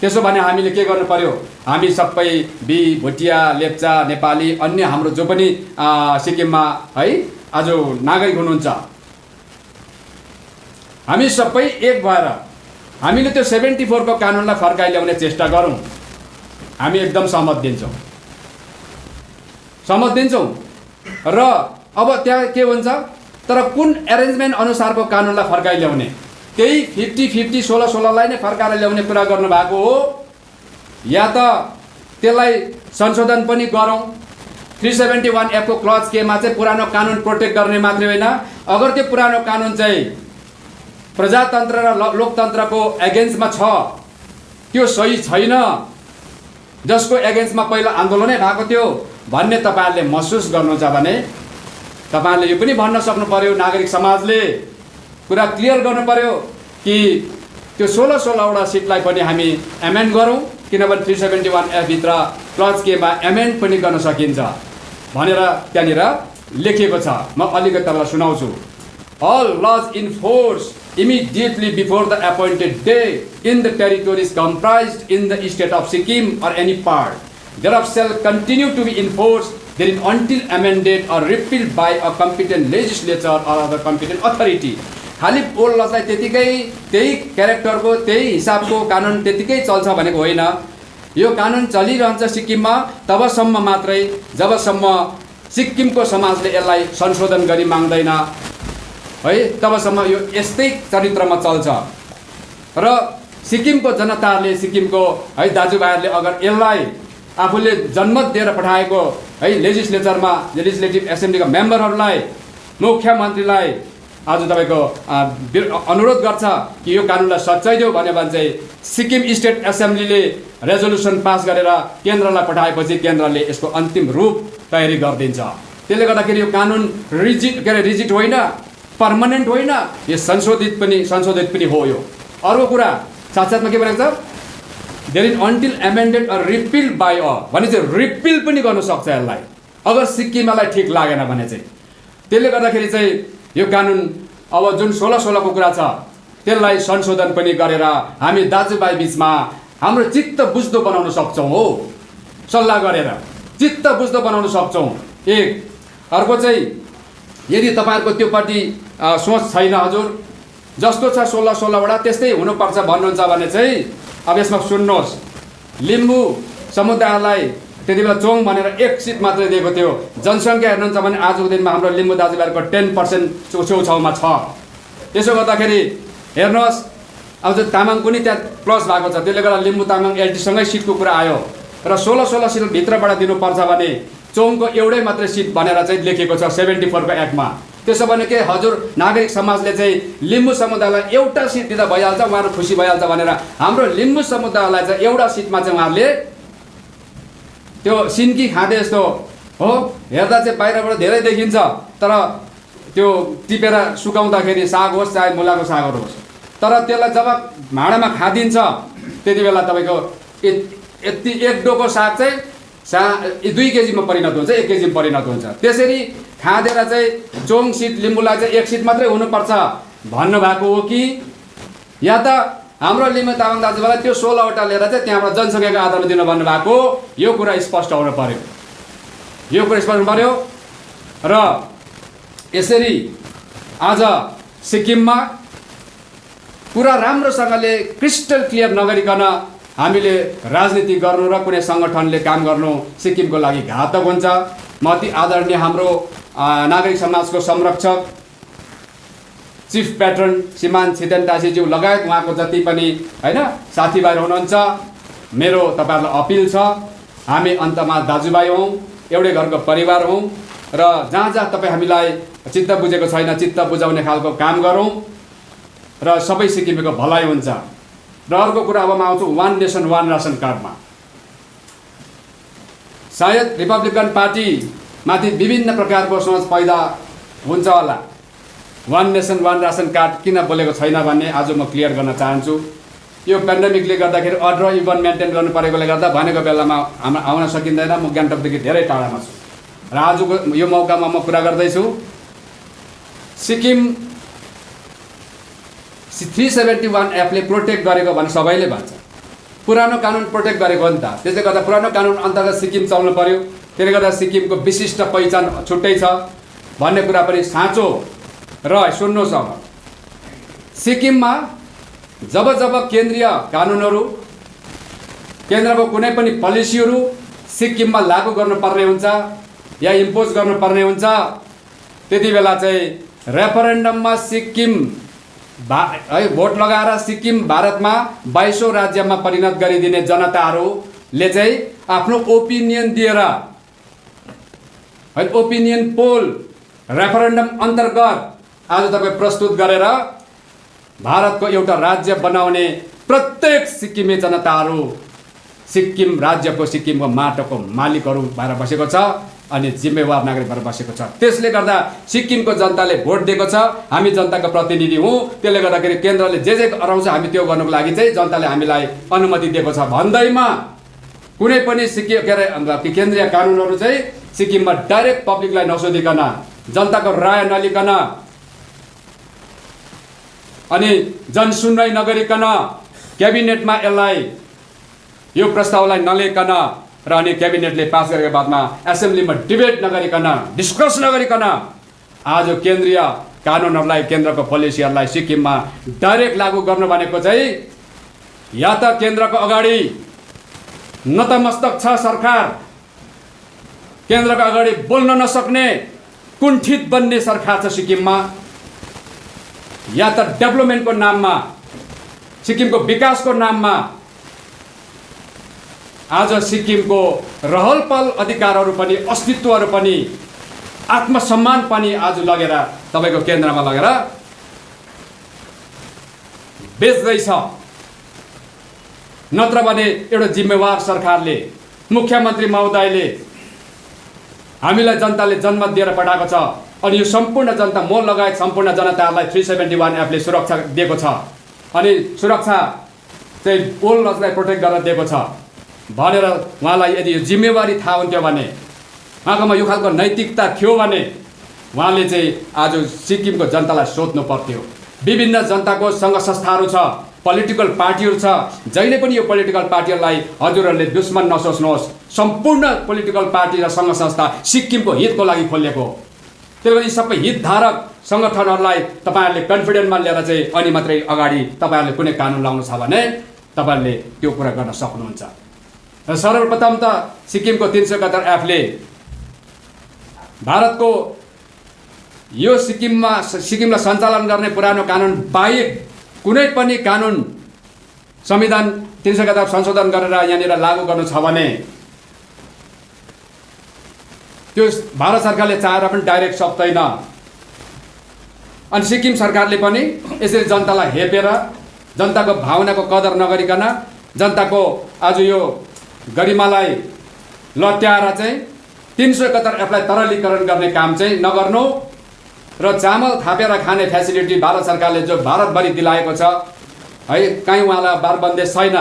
S1: त्यसो भने हामीले के गर्नु पर्यो? हामी सबै बी, भुटिया, लेप्चा, नेपाली, अन्य हाम्रो जो पनि सिक्किममा है आज नागरिक हुनुहुन्छ, हामी सबै एक भएर हामीले त्यो 74 को कानुनलाई फर्काइ ल्याउने चेष्टा गरौँ। हामी एकदम सहमत दिन्छौँ। र अब त्यहाँ के हुन्छ, तर कुन एरेन्जमेन्ट अनुसारको कानुनलाई फर्काइ ल्याउने? त्यही 50-50 16-16 लाई नै फर्काएर ल्याउने कुरा गर्नु भएको हो, या त त्यसलाई संशोधन पनि गरौँ। 371 F को क्लज के मा चाहिँ पुरानो कानुन प्रोटेक्ट गर्ने मात्रै होइन, अगर त्यो पुरानो कानुन चाहिँ प्रजातन्त्र र लोकतन्त्रको एगेन्स्टमा छ, त्यो सही छैन, जसको एगेन्स्टमा पहिला आन्दोलनै भएको थियो भन्ने तपाईहरुले महसुस गर्नुहुन्छ भने तपाईहरुले यो पनि भन्न सक्नु पर्यो, नागरिक समाजले कुरा क्लियर गर्नु पर्यो कि त्यो 16-16 वटा सिटलाई पनि हामी एमेन्ड गरौँ, किनभने 371 F भित्र क्लज के मा एमेन्ड पनि गर्न सकिन्छ भनेर त्यहाँनिर लेखिएको छ। म अलिकति तपाईलाई सुनाउँछु। All laws in force immediately before the appointed day in the territories comprised in the state of Sikkim or any part thereof shall continue to be enforced therein until amended or repealed by a competent legislature or other competent authority। खाली old लजलाई त्यतिकै त्यही क्यारेक्टरको त्यही हिसाबको कानुन त्यतिकै चल्छ भनेको होइन। यो कानुन चलिरहन्छ सिक्किममा तबसम्म मात्रै जबसम्म सिक्किमको समाजले यसलाई संशोधन गरी माग्दैन है, तबसम्म यो यस्तै चरित्रमा चल्छ। र सिक्किमको जनताले, सिक्किमको है दाजुभाइहरूले अगर यसलाई आफूले जनमत दिएर पठाएको है लेजिस्लेचरमा, लेजिस्लेटिभ एसेम्ब्लीका मेम्बरहरूलाई, मुख्यमन्त्रीलाई आज तपाईको अनुरोध गर्छ कि यो कानुनलाई सच्याइदेऊ भने चाहिँ सिक्किम स्टेट एसेम्ब्लीले रेजोल्युसन पास गरेर केन्द्रलाई पठाएपछि केन्द्रले यसको अन्तिम रूप तयारी गरिदिन्छ। त्यसले गर्दाखेरि यो कानुन रिजिट होइन, पर्मानेन्ट होइन, यो संशोधित पनि हो। यो अर्को कुरा साथसाथमा के भनेको छ, there in until amended or repeal by a भने चाहिँ रिपिल पनि गर्न सक्छ यसलाई अगर सिक्किमलाई ठिक लागेन भने चाहिँ। त्यसले गर्दाखेरि चाहिँ यो कानुन अब जुन 16-16 को कुरा छ त्यसलाई संशोधन पनि गरेर हामी दाजुभाइ बीचमा हाम्रो चित्त बुझ्दो बनाउन सक्छौँ हो, सल्लाह गरेर चित्त बुझ्दो बनाउन सक्छौँ। एक अर्को चाहिँ यदि तपाईहरुको त्योपट्टि सोच छैन, हजुर जस्तो छ 16-16 वटा त्यस्तै हुनुपर्छ भन्नुहुन्छ भने चाहिँ अब यसमा सुन्नुहोस्, लिम्बू समुदायलाई त्यति बेला चोङ भनेर एक सिट मात्रै दिएको थियो। जनसङ्ख्या हेर्नुहुन्छ भने आजको दिनमा हाम्रो लिम्बू दाजुभाइको 10% छेउछाउमा छ। त्यसो गर्दाखेरि हेर्नुहोस्, अब जो तामाङ पनि त्यहाँ प्लस भएको छ, त्यसले गर्दा लिम्बू तामाङ एलटीसँगै सिटको कुरा आयो र 16-16 सिट भित्रबाट दिनुपर्छ भने चोङको एउटै मात्रै सिट भनेर चाहिँ लेखेको छ 74 को एक्टमा। त्यसो भने के हजुर नागरिक समाजले चाहिँ लिम्बू समुदायलाई एउटा सिट दिँदा भइहाल्छ, उहाँहरू खुसी भइहाल्छ भनेर हाम्रो लिम्बू समुदायलाई चाहिँ एउटा सिटमा चाहिँ उहाँहरूले त्यो सिन्की खाँदे जस्तो हो, हेर्दा चाहिँ बाहिरबाट धेरै देखिन्छ तर त्यो टिपेर सुकाउँदाखेरि साग होस् चाहे मुलाको सागहरू होस्, तर त्यसलाई जब भाँडामा खादिन्छ त्यति बेला तपाईँको यति 1 डोको साग चाहिँ 2 केजीमा परिणत हुन्छ, 1 केजीमा परिणत हुन्छ। त्यसरी खाँदेर चाहिँ चोङ सिट लिम्बूलाई चाहिँ 1 सिट मात्रै हुनुपर्छ भन्नुभएको हो कि या त हाम्रो लिम्बू तामाङ दाजुभाइलाई त्यो 16वटा लिएर चाहिँ त्यहाँबाट जनसङ्ख्याको आधारमा दिनु भन्नुभएको, यो कुरा स्पष्ट हुनु पर्यो, यो कुरा स्पष्ट हुनु पर्यो। र यसरी आज सिक्किममा कुरा राम्रोसँगले क्रिस्टल क्लियर नगरिकन हामीले राजनीति गर्नु र कुनै सङ्गठनले काम गर्नु सिक्किमको लागि घातक हुन्छ। म अति आदरणीय हाम्रो नागरिक समाजको संरक्षक चिफ प्याट्रन श्रीमान छितेन टासीज्यू लगायत उहाँको जति पनि हैन साथीभाइ हुनुहुन्छ, मेरो तपाईँहरूलाई अपिल छ, हामी अन्तमा दाजुभाइ हौँ, एउटै घरको परिवार हौँ र जहाँ जहाँ तपाईँ हामीलाई चित्त बुझेको छैन चित्त बुझाउने खालको काम गरौँ र सबै सिक्किमेको भलाइ हुन्छ। र अर्को कुरा अब म आउँछु 1 नेसन 1 रासन कार्डमा। सायद रिपब्लिकन पार्टीमाथि विभिन्न प्रकारको सोच पैदा हुन्छ होला। 1 नेसन 1 रासन कार्ड किन बोलेको छैन भन्ने आज म क्लियर गर्न चाहन्छु। यो पेन्डेमिकले गर्दाखेरि अड र इभन मेन्टेन गर्नु परेकोले गर्दा भनेको बेलामा आउन सकिँदैन। म गान्तोकदेखि धेरै टाढामा छु र आजको यो मौकामा म कुरा गर्दैछु। सिक्किम 371 एक्टले प्रोटेक्ट गरेको भने सबैले भन्छ, पुरानो कानुन प्रोटेक्ट गरेको हो नि त। त्यसले गर्दा पुरानो कानुन अन्तर्गत सिक्किम चल्नु पर्यो। त्यसले गर्दा सिक्किमको विशिष्ट पहिचान छुट्टै छ भन्ने कुरा पनि साँचो। र सुन्नुहोस्, अब सिक्किममा जब जब केन्द्रीय कानुनहरू केन्द्रको कुनै पनि पोलिसीहरू सिक्किममा लागू गर्नुपर्ने हुन्छ या इम्पोज गर्नुपर्ने हुन्छ त्यति बेला चाहिँ रेफरेन्डममा सिक्किम भोट लगाएर सिक्किम भारतमा 22औं राज्यमा परिणत गरिदिने जनताहरूले चाहिँ आफ्नो ओपिनियन दिएर ओपिनियन पोल रेफरेन्डम अन्तर्गत आज तपाईँ प्रस्तुत गरेर भारतको एउटा राज्य बनाउने प्रत्येक सिक्किमे जनताहरू सिक्किम राज्यको सिक्किमको माटोको मालिकहरू भएर बसेको छ अनि जिम्मेवार नागरिक भएर बसेको छ। त्यसले गर्दा सिक्किमको जनताले भोट दिएको छ, हामी जनताको प्रतिनिधि हौँ। त्यसले गर्दाखेरि केन्द्रले जे जे गराउँछ हामी त्यो गर्नुको लागि चाहिँ जनताले हामीलाई अनुमति दिएको छ भन्दैमा कुनै पनि सिक्किम के अरे केन्द्रीय कानुनहरू चाहिँ सिक्किममा डाइरेक्ट पब्लिकलाई नसोधिकन जनताको राय नलिकन अनि जनसुनवाई नगरिकन क्याबिनेटमा यसलाई यो प्रस्तावलाई नलिकन र अनि क्याबिनेटले पास गरेको बादमा एसेम्ब्लीमा डिबेट नगरिकन डिस्कस नगरिकन आज केन्द्रीय कानुनहरूलाई केन्द्रको पोलिसीहरूलाई सिक्किममा डाइरेक्ट लागू गर्नु भनेको चाहिँ या त केन्द्रको अगाडि नतमस्तक छ सरकार, केन्द्रको अगाडि बोल्न नसक्ने कुण्ठित बन्ने सरकार छ सिक्किममा, या त डेभलपमेन्टको नाममा सिक्किमको विकासको नाममा आज सिक्किमको रहलपहल अधिकारहरू पनि अस्तित्वहरू पनि आत्मसम्मान पनि आज लगेर तपाईको केन्द्रमा लगेर बेच्दैछ। नत्र भने एउटा जिम्मेवार सरकारले मुख्यमन्त्री महोदयले हामीलाई जनताले जनमत दिएर पठाएको छ अनि यो सम्पूर्ण जनता म लगायत सम्पूर्ण जनतालाई 371 एक्टले सुरक्षा दिएको छ अनि सुरक्षा चाहिँ बोल लजलाई प्रोटेक्ट गरेर दिएको छ भनेर उहाँलाई यदि यो जिम्मेवारी थाहा हुन्थ्यो भने उहाँकोमा यो खालको नैतिकता थियो भने उहाँले चाहिँ आज सिक्किमको जनतालाई सोध्नु पर्थ्यो। विभिन्न जनताको सङ्घ संस्थाहरू छ, पोलिटिकल पार्टीहरू छ, जहिले पनि यो पोलिटिकल पार्टीहरूलाई हजुरहरूले दुश्मन नसोच्नुहोस्। सम्पूर्ण पोलिटिकल पार्टी र सङ्घ संस्था सिक्किमको हितको लागि खोलिएको। त्यसले गर्दा सबै हितधारक सङ्गठनहरूलाई तपाईँहरूले कन्फिडेन्समा लिएर चाहिँ अनि मात्रै अगाडि तपाईँहरूले कुनै कानुन ल्याउनु छ भने तपाईँहरूले त्यो कुरा गर्न सक्नुहुन्छ। र सर्वप्रथम त सिक्किमको 371 एक्टले भारतको यो सिक्किमलाई सञ्चालन गर्ने पुरानो कानुन बाहेक कुनै पनि कानुन संविधान 371 संशोधन गरेर यहाँनिर लागू गर्नु छ भने त्यो भारत सरकारले चाहेर पनि डाइरेक्ट सक्दैन। अनि सिक्किम सरकारले पनि यसरी जनतालाई हेपेर जनताको भावनाको कदर नगरिकन जनताको आज यो गरिमालाई लट्याएर चाहिँ 371 एफलाई तरलीकरण गर्ने काम चाहिँ नगर्नु र चामल थापेर खाने फेसिलिटी भारत सरकारले जो भारतभरि दिलाएको छ है, कहीँ उहाँलाई बारबन्देज छैन।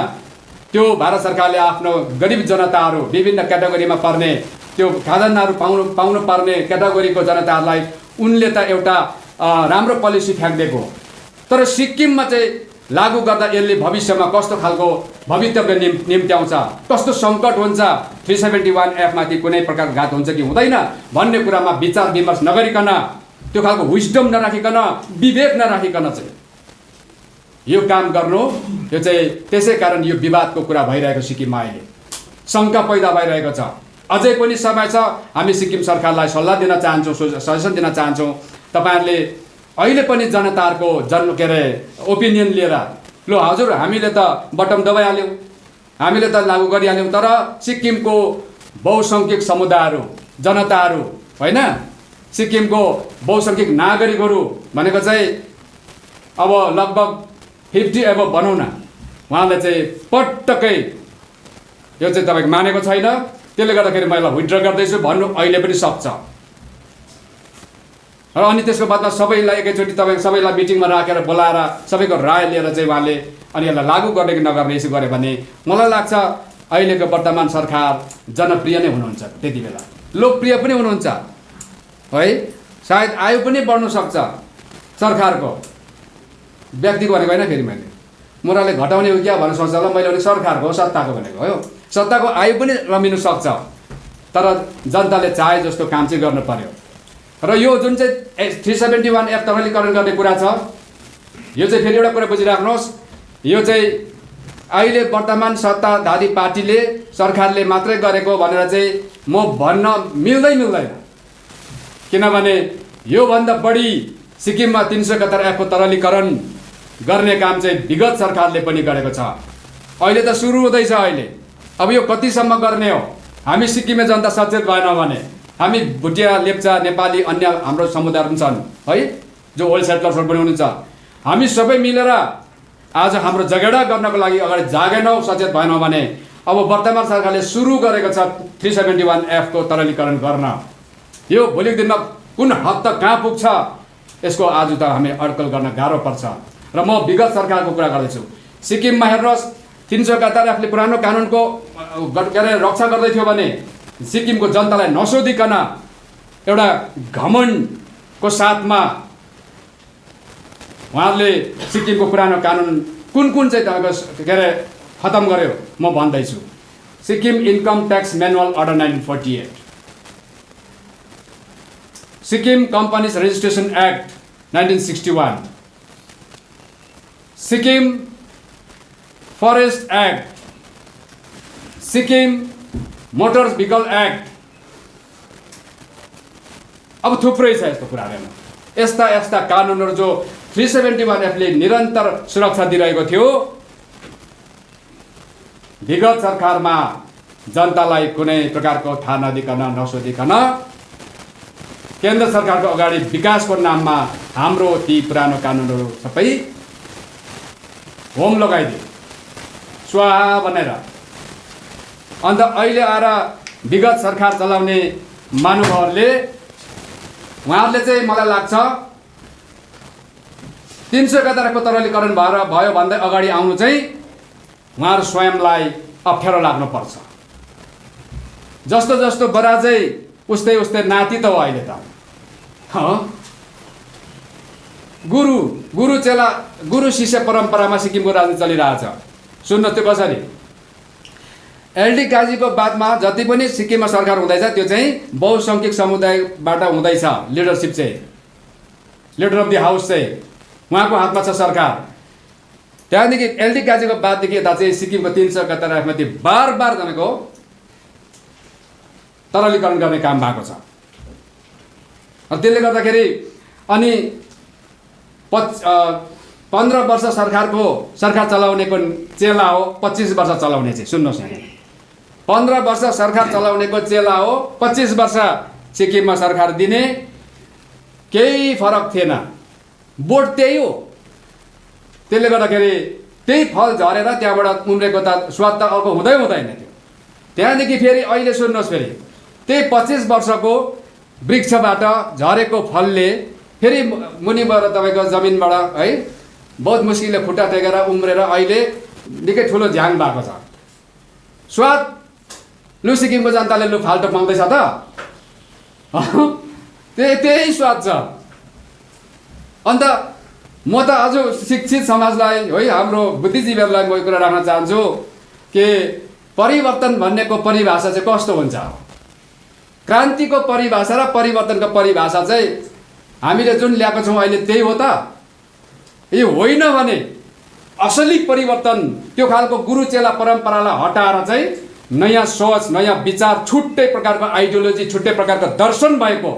S1: त्यो भारत सरकारले आफ्नो गरिब जनताहरू, विभिन्न क्याटेगोरीमा पर्ने त्यो खाजनाहरू पाउनु पर्ने क्याटेगोरीको जनताहरूलाई उनले त एउटा राम्रो पोलिसी फ्याँकिदिएको। तर सिक्किममा चाहिँ लागू गर्दा यसले भविष्यमा कस्तो खालको भवितव्य निम्त्याउँछ, कस्तो सङ्कट हुन्छ, 371 एफमाथि कुनै प्रकारको घात हुन्छ कि हुँदैन भन्ने कुरामा विचार विमर्श नगरिकन, त्यो खालको विस्डम नराखिकन, विवेक नराखिकन चाहिँ यो काम गर्नु, यो चाहिँ त्यसै कारण यो विवादको कुरा भइरहेको सिक्किममा अहिले शङ्का पैदा भइरहेको छ। अझै पनि समय छ। हामी सिक्किम सरकारलाई सल्लाह दिन चाहन्छौँ, सजेसन दिन चाहन्छौँ, तपाईँहरूले अहिले पनि जनताहरूको ओपिनियन लिएर लो हजुर हामीले त बटम दबाइहाल्यौँ, हामीले त लागू गरिहाल्यौँ, तर सिक्किमको बहुसङ्ख्यक समुदायहरू, जनताहरू होइन, सिक्किमको बहुसङ्ख्यक नागरिकहरू भनेको चाहिँ अब लगभग 50 एबभ भनौँ न, उहाँले चाहिँ पटक्कै यो चाहिँ तपाईँको मानेको छैन। त्यसले गर्दाखेरि मैले विथड्र गर्दैछु भन्नु अहिले पनि सक्छ। र अनि त्यसको बादमा सबैलाई एकैचोटि तपाईँको सबैलाई मिटिङमा राखेर बोलाएर सबैको राय लिएर चाहिँ उहाँले अनि यसलाई लागू गर्ने कि नगर्ने यसो गऱ्यो भने मलाई लाग्छ अहिलेको वर्तमान सरकार जनप्रिय नै हुनुहुन्छ, त्यति बेला लोकप्रिय पनि हुनुहुन्छ है। सायद आयु पनि बढ्नु सक्छ सरकारको, व्यक्तिको भनेको होइन। फेरि मैले मोराले घटाउने हो क्या भनेर सोच्दा मैले भने सरकारको सत्ताको भनेको हो। सत्ताको आयु पनि रमिनु सक्छ, तर जनताले चाहे जस्तो काम चाहिँ गर्नु पर्यो। र यो जुन चाहिँ 371 एफ तरलीकरण गर्ने कुरा छ, यो चाहिँ फेरि एउटा कुरा बुझिराख्नुहोस्, यो चाहिँ अहिले वर्तमान सत्ताधारी पार्टीले सरकारले मात्रै गरेको भनेर चाहिँ म भन्न मिल्दैन। किनभने योभन्दा बढी सिक्किममा 371 एफको तरलीकरण गर्ने काम चाहिँ विगत सरकारले पनि गरेको छ। अहिले त सुरु हुँदैछ। अहिले अब यो कतिसम्म गर्ने हो? हामी सिक्किमे जनता सचेत भएन भने, हामी भुटिया, लेप्चा, नेपाली, अन्य हाम्रो समुदायहरू पनि छन् है, जो ओल्ड सेटलर्सहरू पनि हुनुहुन्छ, हामी सबै मिलेर आज हाम्रो झगडा गर्नको लागि अगाडि जागेनौँ, सचेत भएनौँ भने अब वर्तमान सरकारले सुरु गरेको छ 371 एफको तरलीकरण गर्न। यो भोलिको दिनमा कुन हद तक कहाँ पुग्छ यसको आज त हामी अड्कल गर्न गाह्रो पर्छ। र म विगत सरकारको कुरा गर्दैछु। सिक्किममा हेर्नुहोस्, 371 एफले पुरानो कानुनको रक्षा गर्दै थियो भने सिक्किमको जनतालाई नसोधिकन एउटा घमण्डको साथमा उहाँहरूले सिक्किमको पुरानो कानुन कुन चाहिँ तपाईँको खत्तम गर्यो म भन्दैछु। Sikkim income tax manual order 1948, Sikkim companies registration act 1961, Sikkim forest act, Sikkim motor vehicle act, अब थुप्रै छ यस्तो कुराहरू। यस्ता कानुनहरू जो 371 एफले निरन्तर सुरक्षा दिइरहेको थियो, विगत सरकारमा जनतालाई कुनै प्रकारको थाहा नदिकन, नसोधिकन केन्द्र सरकारको अगाडि विकासको नाममा हाम्रो ती पुरानो कानुनहरू सबै होम लगाइदियो स्वाहा भनेर। अन्त अहिले आएर विगत सरकार चलाउने महानुभावहरूले उहाँहरूले चाहिँ मलाई लाग्छ 371 को तरलीकरण भयो भन्दै अगाडि आउनु चाहिँ उहाँहरू स्वयंलाई अप्ठ्यारो लाग्नुपर्छ। जस्तो बराजै उस्तै नाति त हो अहिले त। गुरु चेला, गुरु शिष्य परम्परामा सिक्किमको राजनीति चलिरहेछ। सुन्नु त्यो कसरी? एलडी काजीको बादमा जति पनि सिक्किममा सरकार हुँदैछ त्यो चाहिँ बहुसङ्ख्यक समुदायबाट हुँदैछ। लिडरसिप चाहिँ, लिडर अफ द हाउस चाहिँ उहाँको हातमा छ सरकार। त्यहाँदेखि एलडी काजीको बाददेखि यता चाहिँ सिक्किमको 371 एफमाथि बार तपाईँको तरलीकरण गर्ने काम भएको छ। त्यसले गर्दाखेरि अनि 15 वर्ष सरकार चलाउनेको चेला हो, 25 वर्ष चलाउने चाहिँ। सुन्नुहोस् न, 15 वर्ष सरकार चलाउनेको चेला हो, 25 वर्ष सिक्किममा सरकार दिने, केही फरक थिएन। बोट त्यही हो। त्यसले गर्दाखेरि त्यही फल झरेर त्यहाँबाट उम्रेको त स्वाद त अर्को हुँदैन थियो। त्यहाँदेखि फेरि अहिले सुन्नुहोस्, फेरि त्यही 25 वर्षको वृक्षबाट झरेको फलले फेरि मुनिबाट तपाईँको जमिनबाट है बहुत मुस्किलले खुट्टा टेकेर उम्रेर अहिले निकै ठुलो झ्याङ भएको छ। स्वाद लु सिक्किमको जनताले लु फाल्टो पाउँदैछ त त्यही स्वाद छ। अन्त म त अझ शिक्षित समाजलाई है हाम्रो बुद्धिजीवीहरूलाई म यो कुरा राख्न चाहन्छु कि परिवर्तन भन्नेको परिभाषा चाहिँ कस्तो हुन्छ। क्रान्तिको परिभाषा र परिवर्तनको परिभाषा चाहिँ हामीले जुन ल्याएको छौँ अहिले त्यही हो त? यो होइन भने असली परिवर्तन त्यो खालको गुरु चेला परम्परालाई हटाएर चाहिँ नयाँ सोच, नयाँ विचार, छुट्टै प्रकारको आइडियोलोजी, छुट्टै प्रकारको दर्शन भएको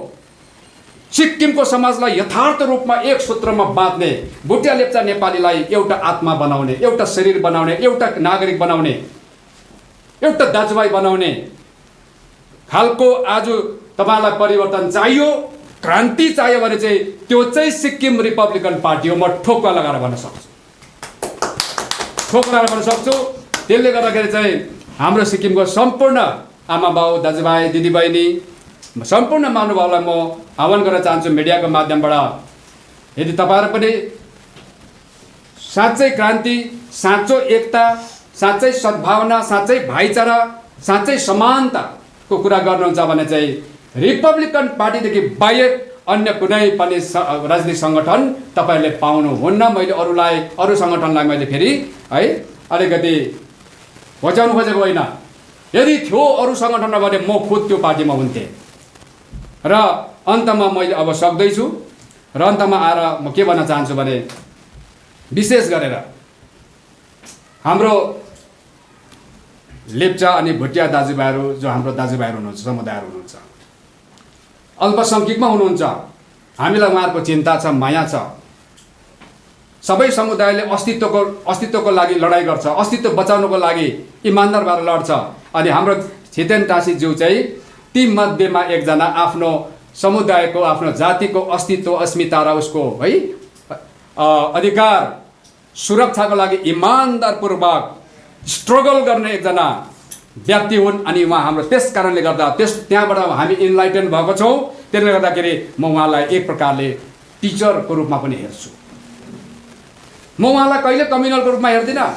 S1: सिक्किमको समाजलाई यथार्थ रूपमा एक सूत्रमा बाँध्ने, भुटिया लेप्चा नेपालीलाई एउटा आत्मा बनाउने, एउटा शरीर बनाउने, एउटा नागरिक बनाउने, एउटा दाजुभाइ बनाउने खालको आज तपाईँलाई परिवर्तन चाहियो, क्रान्ति चाहियो भने चाहिँ त्यो चाहिँ सिक्किम रिपब्लिकन पार्टी हो। म ठोक्का लगाएर भन्न सक्छु, ठोक्का लगाएर भन्न सक्छु। त्यसले गर्दाखेरि चाहिँ हाम्रो सिक्किमको सम्पूर्ण आमा बाउ, दाजुभाइ, दिदीबहिनी, सम्पूर्ण महानुभावलाई म आह्वान गर्न चाहन्छु मिडियाको माध्यमबाट, यदि तपाईँहरू पनि साँच्चै क्रान्ति, साँचो एकता, साँच्चै सद्भावना, साँच्चै भाइचारा, साँच्चै समानताको कुरा गर्नुहुन्छ भने चाहिँ रिपब्लिकन पार्टीदेखि बाहेक अन्य कुनै पनि राजनीतिक सङ्गठन तपाईँहरूले पाउनुहुन्न। मैले अरू सङ्गठनलाई मैले फेरि है अलिकति बचाउनु खोजेको होइन। यदि थियो अरू सङ्गठनमा भने म खुद त्यो पार्टीमा हुन्थेँ। र अन्तमा मैले अब सक्दैछु र अन्तमा आएर म के भन्न चाहन्छु भने विशेष गरेर हाम्रो लेप्चा अनि भुटिया दाजुभाइहरू, जो हाम्रो दाजुभाइहरू हुनुहुन्छ, समुदायहरू हुनुहुन्छ, अल्पसङ्ख्यकमा हुनुहुन्छ, हामीलाई उहाँहरूको चिन्ता छ, माया छ। सबै समुदायले अस्तित्वको लागि लडाइँ गर्छ, अस्तित्व बचाउनको लागि इमान्दार भएर लड्छ। अनि हाम्रो छितेन टासीज्यू चाहिँ ती मध्येमा एकजना आफ्नो समुदायको, आफ्नो जातिको अस्तित्व, अस्मिता र उसको है अधिकार सुरक्षाको लागि इमान्दारपूर्वक स्ट्रगल गर्ने एकजना व्यक्ति हुन्। अनि उहाँ हाम्रो त्यस कारणले गर्दा त्यहाँबाट हामी इन्लाइटन भएको छौँ। त्यसले गर्दाखेरि म उहाँलाई एक प्रकारले टिचरको रूपमा पनि हेर्छु। म उहाँलाई कहिले कम्युनलको रूपमा हेर्दिनँ,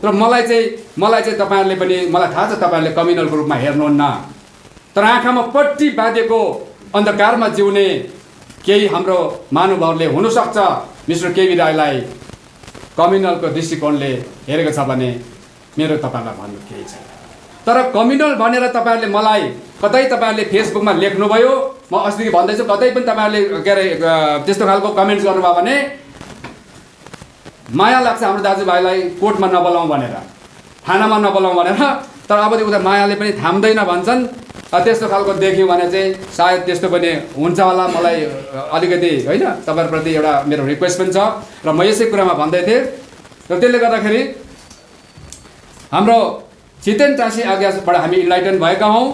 S1: तर मलाई चाहिँ तपाईँहरूले पनि, मलाई थाहा छ तपाईँहरूले कम्युनलको रूपमा हेर्नुहुन्न, तर आँखामा पट्टी बाँधेको अन्धकारमा जिउने केही हाम्रो महानुभावहरूले हुनसक्छ मिस्टर केबी राईलाई कम्युनलको दृष्टिकोणले हेरेको छ भने मेरो तपाईँलाई भन्नु केही छैन। तर कम्युनल भनेर तपाईँहरूले मलाई कतै तपाईँहरूले फेसबुकमा लेख्नुभयो, म अस्तिदेखि भन्दैछु, कतै पनि तपाईँहरूले के अरे त्यस्तो खालको कमेन्ट्स गर्नुभयो भने माया लाग्छ हाम्रो दाजुभाइलाई कोर्टमा नबोलाउँ भनेर, थानामा नबोलाउँ भनेर। तर अब उता मायाले पनि थाम्दैन भन्छन्। त्यस्तो खालको देख्यौँ भने चाहिँ सायद त्यस्तो पनि हुन्छ होला। मलाई अलिकति होइन तपाईँहरूप्रति एउटा मेरो रिक्वेस्ट पनि छ र म यसै कुरामा भन्दै थिएँ। र त्यसले गर्दाखेरि हाम्रो छितेन टासी आज्ञाबाट हामी इन्लाइटन भएका हौँ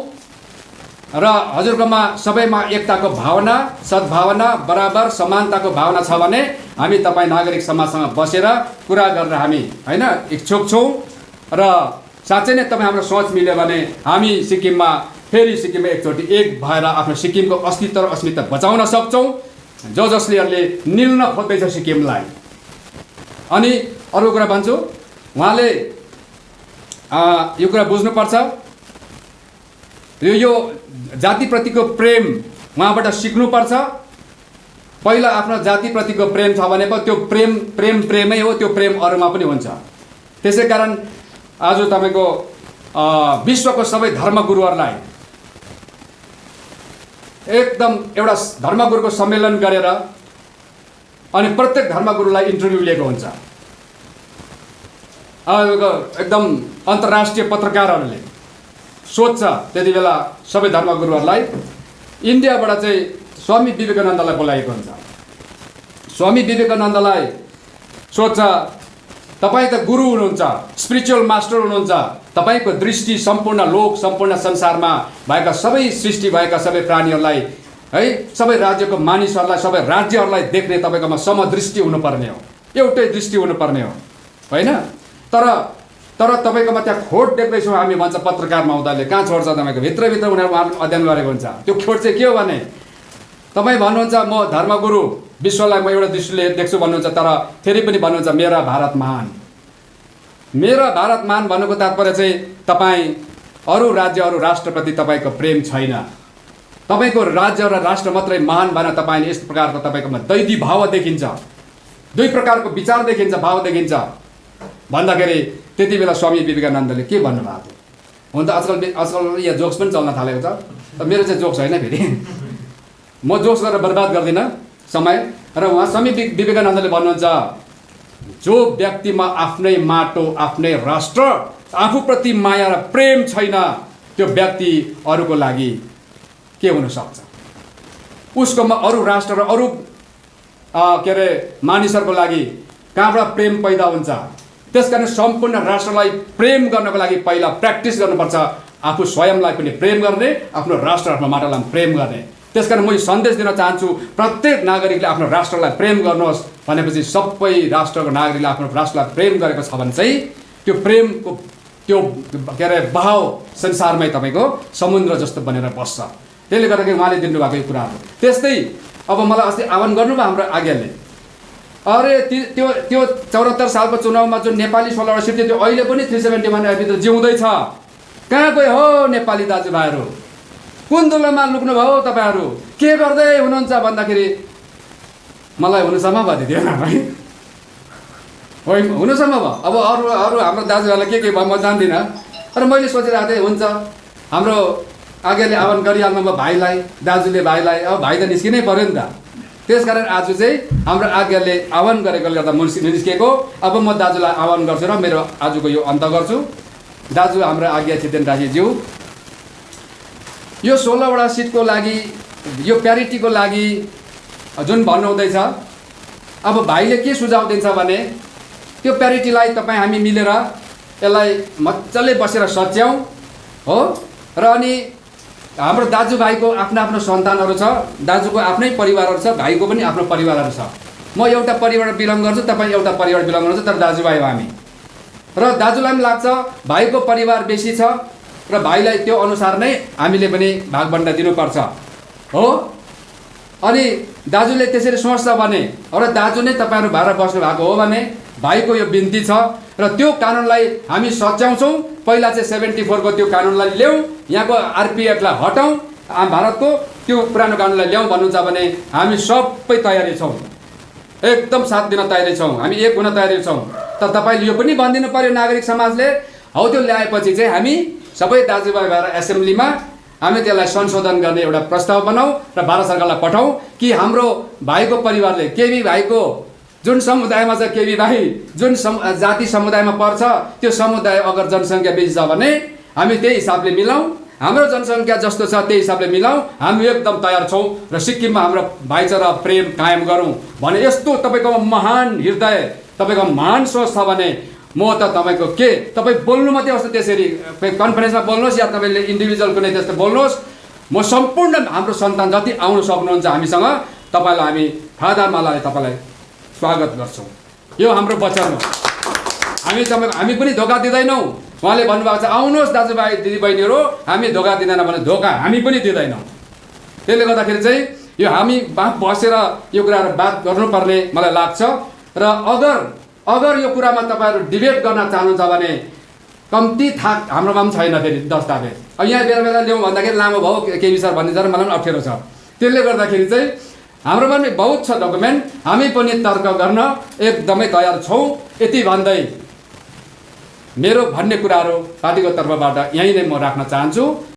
S1: र हजुरकोमा सबैमा एकताको भावना, सद्भावना, बराबर समानताको भावना छ भने हामी तपाईँ नागरिक समाजसँग बसेर कुरा गरेर हामी होइन इच्छुक छौँ। र साँच्चै नै तपाईँ हाम्रो सोच मिल्यो भने हामी सिक्किममा फेरि एकचोटि एक भएर आफ्नो सिक्किमको अस्तित्व र अस्मिता बचाउन सक्छौँ, जसले निल्न खोज्दैछ सिक्किमलाई। अनि अर्को कुरा भन्छु, उहाँले यो कुरा बुझ्नुपर्छ, यो जातिप्रतिको प्रेम उहाँबाट सिक्नुपर्छ। पहिला आफ्नो जातिप्रतिको प्रेम छ भने पो त्यो प्रेमै हो, त्यो प्रेम अरूमा पनि हुन्छ। त्यसै कारण आज तपाईँको विश्वको सबै धर्मगुरुहरूलाई एकदम एउटा धर्मगुरुको सम्मेलन गरेर अनि प्रत्येक धर्मगुरुलाई इन्टरभ्यू लिएको हुन्छ। एकदम अन्तर्राष्ट्रिय पत्रकारहरूले सोध्छ त्यति बेला सबै धर्मगुरुहरूलाई। इन्डियाबाट चाहिँ स्वामी विवेकानन्दलाई बोलाएको हुन्छ। स्वामी विवेकानन्दलाई सोध्छ, तपाईँ त गुरु हुनुहुन्छ, स्पिरिचुअल मास्टर हुनुहुन्छ, तपाईँको दृष्टि सम्पूर्ण लोक, सम्पूर्ण संसारमा भएका सबै सृष्टि भएका सबै प्राणीहरूलाई है, सबै राज्यको मानिसहरूलाई, सबै राज्यहरूलाई देख्ने तपाईँकोमा समदृष्टि हुनुपर्ने हो, एउटै दृष्टि हुनुपर्ने हो होइन। तर तर तपाईँकोमा त्यहाँ खोट देख्दैछौँ हामी भन्छ पत्रकार महोदयले। कहाँ छोड्छ तपाईँको? भित्रभित्र उनीहरू अध्ययन गरेको हुन्छ। त्यो खोट चाहिँ के हो भने तपाईँ भन्नुहुन्छ म धर्मगुरु विश्वलाई म एउटा दृष्टिले देख्छु भन्नुहुन्छ, तर फेरि पनि भन्नुहुन्छ मेरा भारत महान। मेरा भारत महान भन्नुको तात्पर्य चाहिँ तपाईँ अरू राज्य अरू राष्ट्रप्रति तपाईँको प्रेम छैन। तपाईँको राज्य र राष्ट्र मात्रै महान भएन। तपाईँले यस्तो प्रकारको तपाईँकोमा दैवी भाव देखिन्छ, दुई प्रकारको विचार देखिन्छ, भाव देखिन्छ भन्दाखेरि त्यति बेला स्वामी विवेकानन्दले के भन्नुभएको थियो? हुन त आजकल यहाँ जोक्स पनि चल्न थालेको छ। मेरो चाहिँ जोक्स होइन, फेरि म जोक्स गरेर बर्बाद गर्दिनँ समय। र उहाँ स्वामी विवेकानन्दले भन्नुहुन्छ जो व्यक्तिमा आफ्नै माटो आफ्नै राष्ट्र आफूप्रति माया र प्रेम छैन त्यो व्यक्ति अरूको लागि के हुन सक्छ? उसकोमा अरू राष्ट्र र अरू के अरे मानिसहरूको लागि कहाँबाट प्रेम पैदा हुन्छ? त्यसकारण सम्पूर्ण राष्ट्रलाई प्रेम गर्नको लागि पहिला प्र्याक्टिस गर्नुपर्छ, आफू स्वयंलाई पनि प्रेम गर्ने, आफ्नो राष्ट्र आफ्नो माटोलाई प्रेम गर्ने। त्यसकारण म सन्देश दिन चाहन्छु प्रत्येक नागरिकले आफ्नो राष्ट्रलाई प्रेम गर्नुहोस्। भनेपछि सबै राष्ट्रको नागरिकले आफ्नो राष्ट्रलाई प्रेम गरेको छ भने चाहिँ त्यो प्रेमको त्यो के अरे बहाव संसारमै तपाईँको समुद्र जस्तो बनेर बस्छ। त्यसले गर्दाखेरि उहाँले दिनुभएको यो कुराहरू। त्यस्तै अब मलाई अस्ति आह्वान गर्नुभयो हाम्रो आज्ञाले, अरे त्यो 74 सालको चुनावमा जुन नेपाली 16वटा सिट थियो त्यो अहिले पनि 371 भित्र जिउँदैछ। कहाँ गयो हो नेपाली दाजुभाइहरू? कुन दुलोमा लुक्नुभयो तपाईँहरू? के गर्दै हुनुहुन्छ भन्दाखेरि मलाई हुनुसम्म भयो दिदी है, हुनुसम्म भयो। अब अरू हाम्रो दाजुभाइलाई के भयो म जान्दिनँ। तर मैले सोचिरहेको थिएँ हुन्छ हाम्रो आज्ञाले आह्वान गरिहाल्नु भयो भाइलाई, दाजुले भाइलाई, अब भाइ त निस्किनै पऱ्यो नि त। त्यसकारण आज चाहिँ हाम्रो आज्ञाले आह्वान गरेकोले गर्दा म निस्किएको। अब म दाजुलाई आह्वान गर्छु र मेरो आजको यो अन्त गर्छु। दाजु हाम्रो आज्ञा छिदेन राजीज्यू, यो 16वटा सिटको लागि यो प्यारिटीको लागि जुन भन्नुहुँदैछ, अब भाइले के सुझाव दिन्छ भने त्यो प्यारिटीलाई तपाईँ हामी मिलेर यसलाई मजाले बसेर सच्याउँ हो। र अनि हाम्रो दाजुभाइको आफ्नो आफ्नो सन्तानहरू छ, दाजुको आफ्नै परिवारहरू छ, भाइको पनि आफ्नो परिवारहरू छ। म एउटा परिवार बिलङ गर्छु, तपाईँ एउटा परिवार बिलङ गर्नुहुन्छ, तर दाजुभाइ हो हामी। र दाजुलाई पनि लाग्छ भाइको परिवार बेसी छ र भाइलाई त्यो अनुसार नै हामीले पनि भागबन्डा दिनुपर्छ हो। अनि दाजुले त्यसरी सोच्छ भने र दाजु नै तपाईँहरू भएर बस्नु भएको हो भने भाइको यो बिन्ती छ र त्यो कानुनलाई हामी सच्याउँछौँ। पहिला चाहिँ 74 को त्यो कानुनलाई ल्याउँ, यहाँको आरपीएफलाई हटाउँ, भारतको त्यो पुरानो कानुनलाई ल्याउँ भन्नुहुन्छ भने हामी सबै तयारी छौँ, एकदम साथ दिन तयारी छौँ, हामी एक हुन तयारी छौँ। तर तपाईँले यो पनि भनिदिनु पर्यो नागरिक समाजले, हौ त्यो ल्याएपछि चाहिँ हामी सबै दाजुभाइ भएर एसेम्ब्लीमा हामी त्यसलाई संशोधन गर्ने एउटा प्रस्ताव बनाऊ र भारत सरकारलाई पठाउँ कि हाम्रो भाइको परिवारले केबी भाइको जुन समुदायमा छ, केबी भाइ जुन जाति समुदायमा पर्छ, त्यो समुदाय अगर जनसङ्ख्या बेसी छ भने हामी त्यही हिसाबले मिलाउँ, हाम्रो जनसङ्ख्या जस्तो छ त्यही हिसाबले मिलाउँ। हामी एकदम तयार छौँ र सिक्किममा हाम्रो भाइचारा प्रेम कायम गरौँ भने यस्तो तपाईँको महान हृदय, तपाईँको महान सोच छ भने म त तपाईँको के तपाईँ बोल्नु मात्रै अवस्था त्यसरी कन्फरेन्समा बोल्नुहोस् या तपाईँले इन्डिभिजुअल कुनै त्यस्तो बोल्नुहोस्। म सम्पूर्ण हाम्रो सन्तान जति आउनु सक्नुहुन्छ हामीसँग, तपाईँलाई हामी फादामालाले तपाईँलाई स्वागत गर्छौँ। यो हाम्रो वचन हो। हामी पनि धोका दिँदैनौँ। उहाँले भन्नुभएको छ आउनुहोस् दाजुभाइ दिदीबहिनीहरू, हामी धोका दिँदैन भने धोका हामी पनि दिँदैनौँ। त्यसले गर्दाखेरि चाहिँ यो हामी बसेर यो कुराहरू बात गर्नुपर्ने मलाई लाग्छ। र अगर यो कुरामा तपाईँहरू डिबेट गर्न चाहनुहुन्छ भने कम्ती थाक हाम्रोमा पनि छैन फेरि दस्तावेज। अब यहाँ बेला बेला ल्याउँ भन्दाखेरि लामो भयो केबी सर भनिदिन्छ र मलाई पनि अप्ठ्यारो छ। त्यसले गर्दाखेरि चाहिँ हाम्रोमा पनि बहुत छ डकुमेन्ट, हामी पनि तर्क गर्न एकदमै तयार छौँ। यति भन्दै मेरो भन्ने कुराहरू पार्टीको तर्फबाट यहीँ नै म राख्न चाहन्छु।